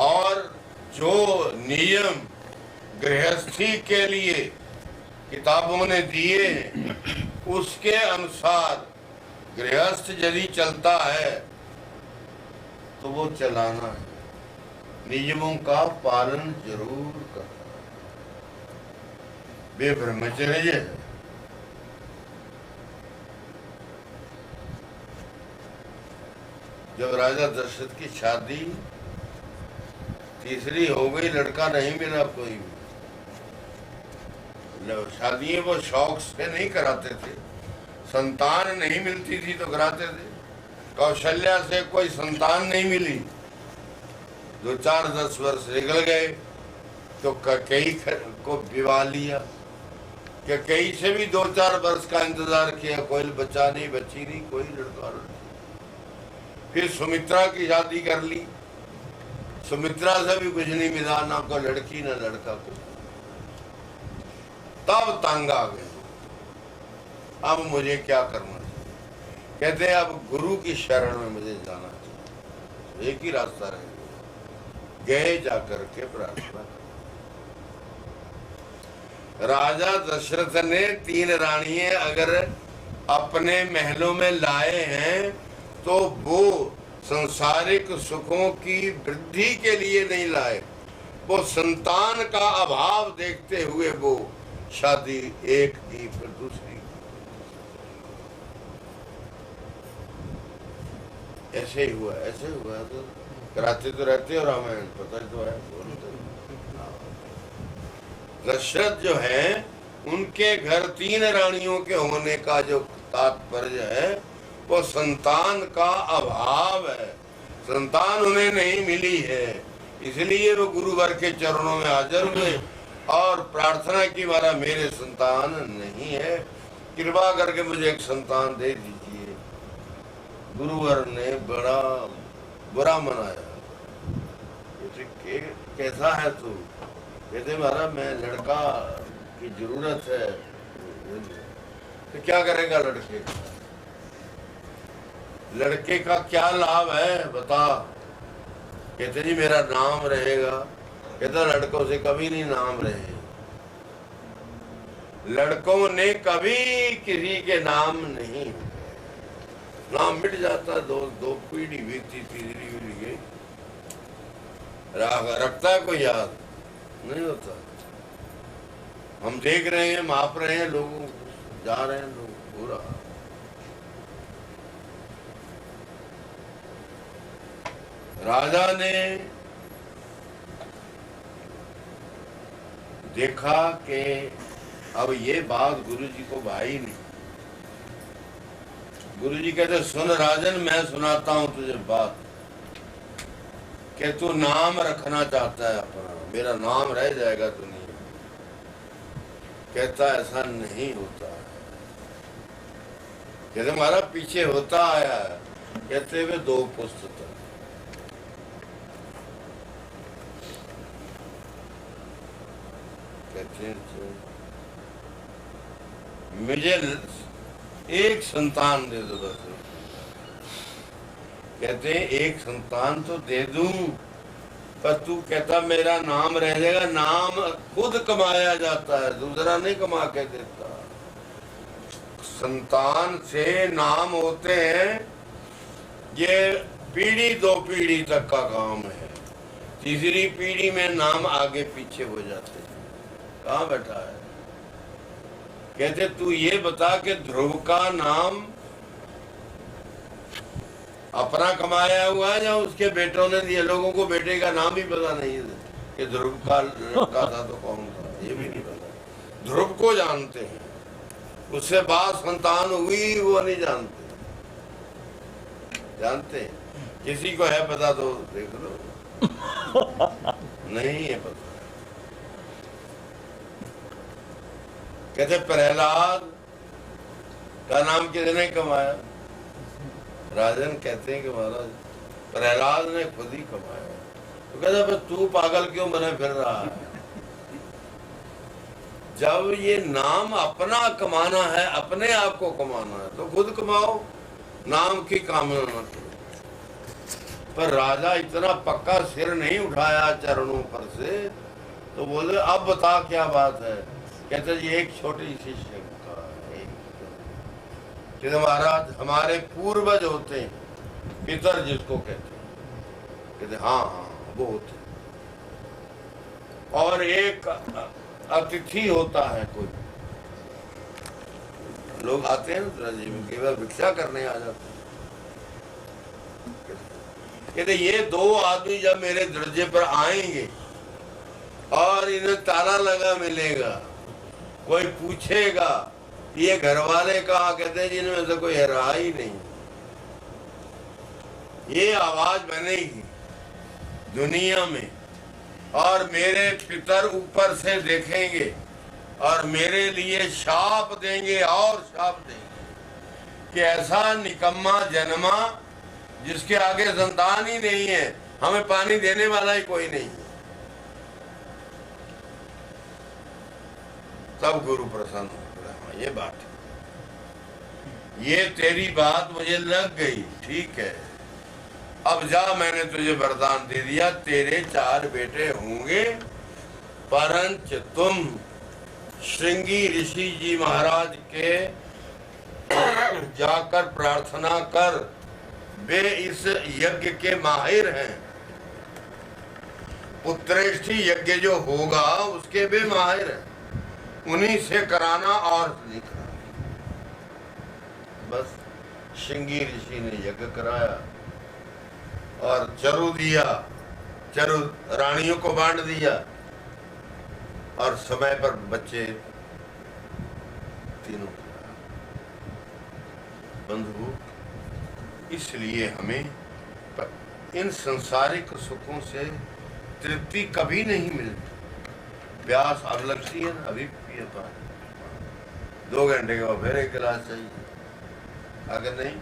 और जो नियम गृहस्थी के लिए किताबों ने दिए हैं, उसके अनुसार गृहस्थ यदि चलता है तो वो चलाना है, नियमों का पालन जरूर करना। वे ब्रह्मचर्य है। जब राजा दशरथ की शादी तीसरी हो गई, लड़का नहीं मिला कोई भी। शादी वो शौक से नहीं कराते थे, संतान नहीं मिलती थी तो कराते थे। कौशल्या से कोई संतान नहीं मिली, 2-4-10 वर्ष निकल गए तो कई को विवाह लिया, कि कई से भी 2-4 वर्ष का इंतजार किया, कोई बच्चा नहीं, बच्ची नहीं, कोई लड़का नहीं। फिर सुमित्रा की शादी कर ली, सुमित्रा से भी कुछ नहीं मिला, ना कोई लड़की ना लड़का को। तब तंग आ गए, अब मुझे क्या करना चाहिए? कहते हैं अब गुरु की शरण में मुझे जाना चाहिए, एक ही रास्ता रह गए, जाकर के प्रार्थना। राजा दशरथ ने 3 रानियां अगर अपने महलों में लाए हैं तो वो संसारिक सुखों की वृद्धि के लिए नहीं लाए, वो संतान का अभाव देखते हुए वो शादी एक की फिर दूसरी, ऐसे ही हुआ, ऐसे हुआ। तो कराते तो रहते हो, रामायण पता तो है। दशरथ जो है, उनके घर 3 रानियों के होने का जो तात्पर्य है वो संतान का अभाव है, संतान उन्हें नहीं मिली है। इसलिए वो गुरुवर के चरणों में हाजिर हुए और प्रार्थना की, मारा मेरे संतान नहीं है, कृपा करके मुझे एक संतान दे दीजिए। गुरुवर ने बड़ा बुरा मनाया, कैसा है तू, कहते महाराज मैं लड़का की जरूरत है। तो क्या करेगा लड़के का? लड़के का क्या लाभ है बता? कहते जी मेरा नाम रहेगा। कहता लड़कों से कभी नहीं नाम रहे। लड़कों ने कभी किसी के नाम नहीं, नाम मिट जाता। दो पीढ़ी बीती, तीसरी पीढ़ी गई, रखता है कोई याद नहीं होता। हम देख रहे हैं, माप रहे हैं लोगों को, जा रहे हैं लोग पूरा। राजा ने देखा कि अब ये बात गुरुजी को भाई नहीं। गुरुजी कहते सुन राजन, मैं सुनाता हूं तुझे बात कि तू नाम रखना चाहता है अपना, मेरा नाम रह जाएगा दुनिया। कहता ऐसा नहीं होता है। कहते हमारा पीछे होता आया है। कहते हुए दो पुस्तक कहते हैं मुझे एक संतान दे दो बस। कहते हैं एक संतान तो दे दूं, पर तू कहता मेरा नाम रह जाएगा। नाम खुद कमाया जाता है, दूसरा नहीं कमा के देता। संतान से नाम होते हैं, ये पीढ़ी दो पीढ़ी तक का काम है। तीसरी पीढ़ी में नाम आगे पीछे हो जाते हैं। कहाँ बैठा है? कहते तू ये बता कि ध्रुव का नाम अपना कमाया हुआ है या उसके बेटों ने दिया? लोगों को बेटे का नाम भी पता नहीं है कि ध्रुव का लड़का था तो कौन था, ये भी नहीं पता। ध्रुव को जानते हैं, उससे बाद संतान हुई वो नहीं जानते। जानते हैं? किसी को है पता तो देख लो। नहीं है पता। कहते प्रहलाद का नाम किसने कमाया? राजन कहते हैं कि महाराज प्रहलाद ने खुद ही कमाया। तो कहता तू पागल क्यों बने फिर रहा है? जब ये नाम अपना कमाना है, अपने आप को कमाना है, तो खुद कमाओ, नाम की कामना न करो। पर राजा इतना पक्का सिर नहीं उठाया चरणों पर से, तो बोले अब बता क्या बात है? कहते जी एक छोटी सी शंका है कि महाराज हमारे पूर्वज होते हैं, पितर जिसको कहते हैं। कहते हाँ हाँ वो होते हैं। और एक अतिथि होता है, कोई लोग आते हैं ना जीवन केवल भिक्षा करने आ जाते हैं। कहते ये दो आदमी जब मेरे दरजे पर आएंगे और इन्हें ताला लगा मिलेगा, कोई पूछेगा ये घर वाले कहाँ? कहते हैं जिनमें से कोई रहा ही नहीं। ये आवाज बनेगी दुनिया में और मेरे पितर ऊपर से देखेंगे और मेरे लिए शाप देंगे और शाप देंगे कि ऐसा निकम्मा जन्मा जिसके आगे संतान ही नहीं है, हमें पानी देने वाला ही कोई नहीं है। तब गुरु प्रसन्न हो गया। ये बात, ये तेरी बात मुझे लग गई, ठीक है। अब जा, मैंने तुझे वरदान दे दिया, तेरे 4 बेटे होंगे, परंच तुम श्रृंगी ऋषि जी महाराज के जाकर प्रार्थना कर, वे इस यज्ञ के माहिर हैं। पुत्रेष्ठी यज्ञ जो होगा उसके वे माहिर हैं, उन्हीं से कराना और नहीं कराना। बस श्रृंगी ऋषि ने यज्ञ कराया और चरु दिया, चरु रानियों को बांट दिया और समय पर बच्चे तीनों। बंधु, इसलिए हमें इन सांसारिक सुखों से तृप्ति कभी नहीं मिलती। प्यास अब लगती है ना, अभी पिए तो 2 घंटे के बाद फिर 1 गिलास चाहिए, अगर नहीं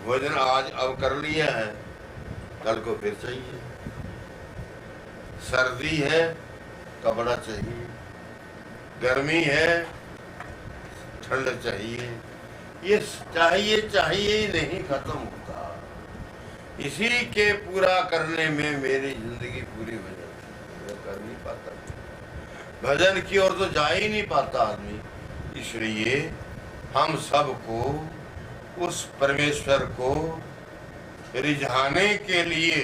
भोजन आज अब कर लिया है, कल को फिर चाहिए। सर्दी है कपड़ा चाहिए, गर्मी है ठंड चाहिए, ये चाहिए चाहिए ही नहीं खत्म होता। इसी के पूरा करने में मेरी जिंदगी पूरी हो जाती है। मैं कर नहीं पाता, भजन की ओर तो जा ही नहीं पाता आदमी। इसलिए हम सबको उस परमेश्वर को रिझाने के लिए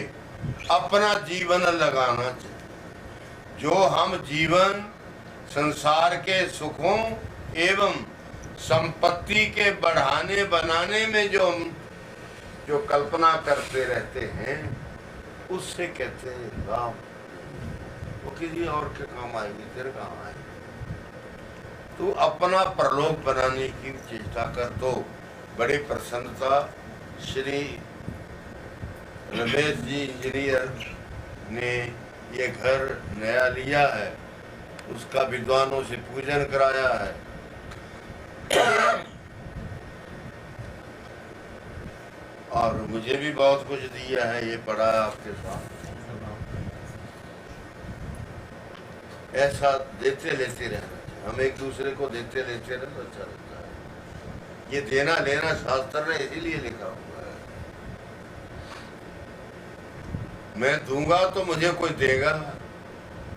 अपना जीवन लगाना चाहिए। जो हम जीवन संसार के सुखों एवं संपत्ति के बढ़ाने बनाने में जो कल्पना करते रहते हैं, उससे कहते हैं लाभ। वो किसी और के काम आएंगे, तेरे काम आएंगे। तू अपना परलोक बनाने की चेष्टा कर। तो बड़ी प्रसन्नता श्री रमेश जी इंजीनियर ने ये घर नया लिया है, उसका विद्वानों से पूजन कराया है। और मुझे भी बहुत कुछ दिया है, ये पड़ा है आपके साथ। ऐसा देते लेते रहना चाहिए, हम एक दूसरे को देते लेते रहना तो अच्छा लगता है। ये देना लेना शास्त्र ने इसीलिए लिखा हुआ है। मैं दूंगा तो मुझे कोई देगा,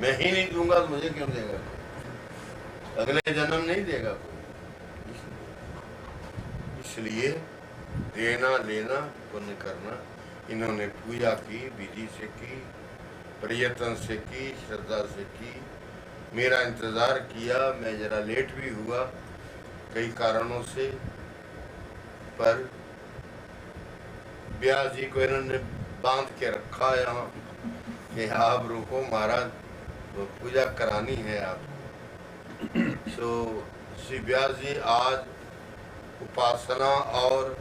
मैं ही नहीं दूंगा तो मुझे क्यों देगा कोई? अगले जन्म नहीं देगा कोई। इसलिए देना लेना पुण्य करना। इन्होंने पूजा की, विधि से की, प्रयत्न से की, श्रद्धा से की। मेरा इंतजार किया, मैं जरा लेट भी हुआ कई कारणों से, पर व्यास जी को इन्होंने बांध के रखा यहाँ कि आप रुको महाराज, तो पूजा करानी है आपको। तो श्री व्यास जी आज उपासना और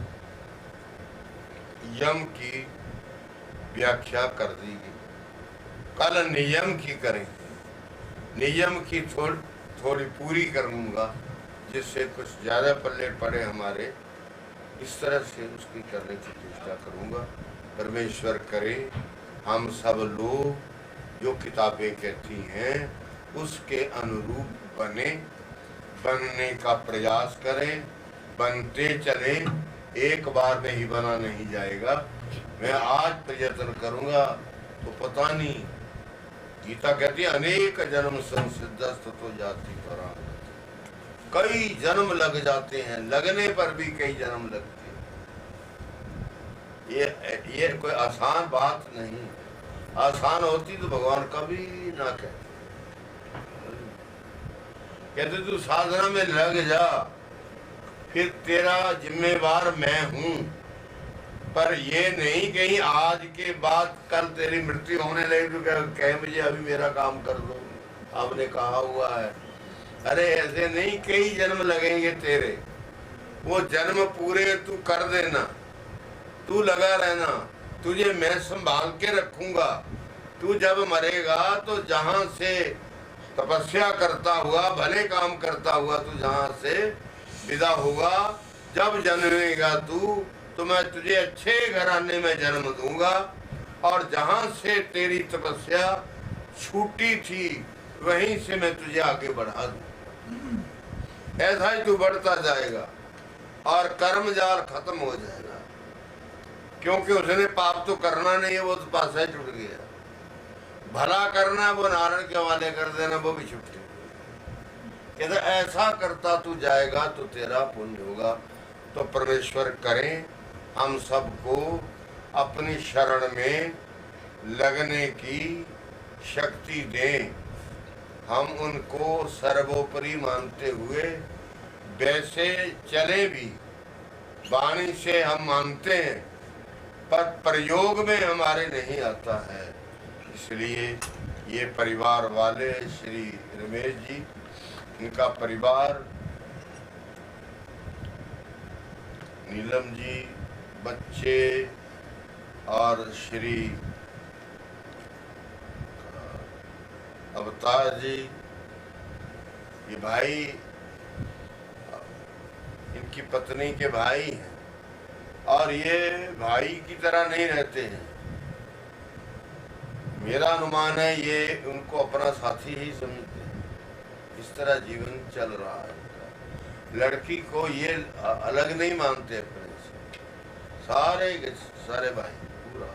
यम की व्याख्या कर दी गई। कल नियम की करेंगे, नियम की थोड़ी पूरी करूंगा, जिससे कुछ ज्यादा पल्ले पड़े हमारे। इस तरह से उसकी करने की चेष्टा करूंगा। परमेश्वर करे हम सब लोग जो किताबें कहती हैं उसके अनुरूप बनने का प्रयास करें, बनते चले। एक बार में ही बना नहीं जाएगा। मैं आज प्रयत्न करूंगा तो पता नहीं, गीता कहती है अनेक जन्म संसिद्धस्त तो जाति परां। कई जन्म लग जाते हैं, लगने पर भी कई जन्म लगते हैं। ये कोई आसान बात नहीं। आसान होती तो भगवान कभी ना कहते तू साधना में लग जा, फिर तेरा जिम्मेवार मैं हूं। पर ये नहीं कहीं आज के बाद कल तेरी मृत्यु होने लगी तो कहे मुझे अभी मेरा काम कर दो, आपने कहा हुआ है। अरे ऐसे नहीं, कई जन्म लगेंगे तेरे। वो जन्म पूरे तू कर देना, तू लगा रहना, तुझे मैं संभाल के रखूंगा। तू जब मरेगा तो जहां से तपस्या करता हुआ, भले काम करता हुआ तू जहां से विदा होगा, जब जन्मेगा तू, तो मैं तुझे अच्छे घराने में जन्म दूंगा। और जहां से तेरी तपस्या छूटी थी वहीं से मैं तुझे आगे बढ़ा दूं। ऐसा ही तू बढ़ता जाएगा और कर्म जाल खत्म हो जाएगा। क्योंकि उसने पाप तो करना नहीं है, वो तो पासा ही छूट गया। भला करना वो नारायण के हवाले कर देना, वो भी छूट गया। कहते ऐसा करता तू जाएगा तो तेरा पुण्य होगा। तो परमेश्वर करें हम सबको अपनी शरण में लगने की शक्ति दें। हम उनको सर्वोपरि मानते हुए वैसे चले भी। वाणी से हम मानते हैं पर प्रयोग में हमारे नहीं आता है। इसलिए ये परिवार वाले श्री रमेश जी, इनका परिवार, नीलम जी, बच्चे और श्री अवतार जी, ये भाई इनकी पत्नी के भाई हैं। और ये भाई की तरह नहीं रहते हैं, मेरा अनुमान है ये उनको अपना साथी ही समझते हैं। इस तरह जीवन चल रहा है उनका। लड़की को ये अलग नहीं मानते अपने से, सारे के सारे भाई पूरा।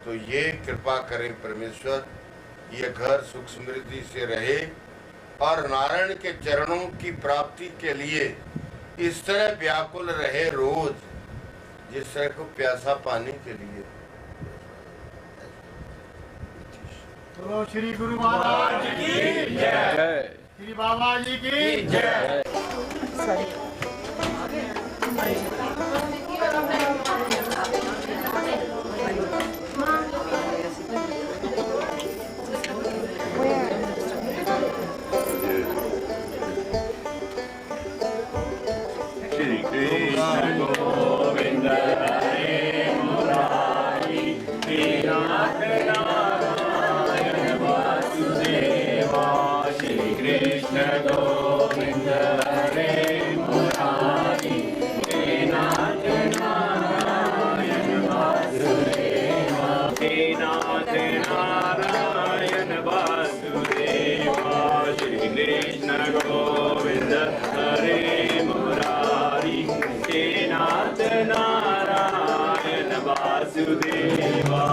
तो ये कृपा करें परमेश्वर, ये घर सुख समृद्धि से रहे और नारायण के चरणों की प्राप्ति के लिए इस तरह व्याकुल रहे रोज, जिस तरह को प्यासा पानी के लिए। तो श्री गुरु महाराज की जय, श्री बाबा जी की जय। श्री कृष्ण गोविंद हरे मुरारी, हे नाथ नारायण वासुदेवा। श्री कृष्ण गोविंद हरे मुरारी, हे नाथ नारायण वासुदेवा। हे नाथ नारायण वासुदेवा। श्री कृष्ण गोविंद हरे मुरारी, हे नाथ नारायण वासुदेवा।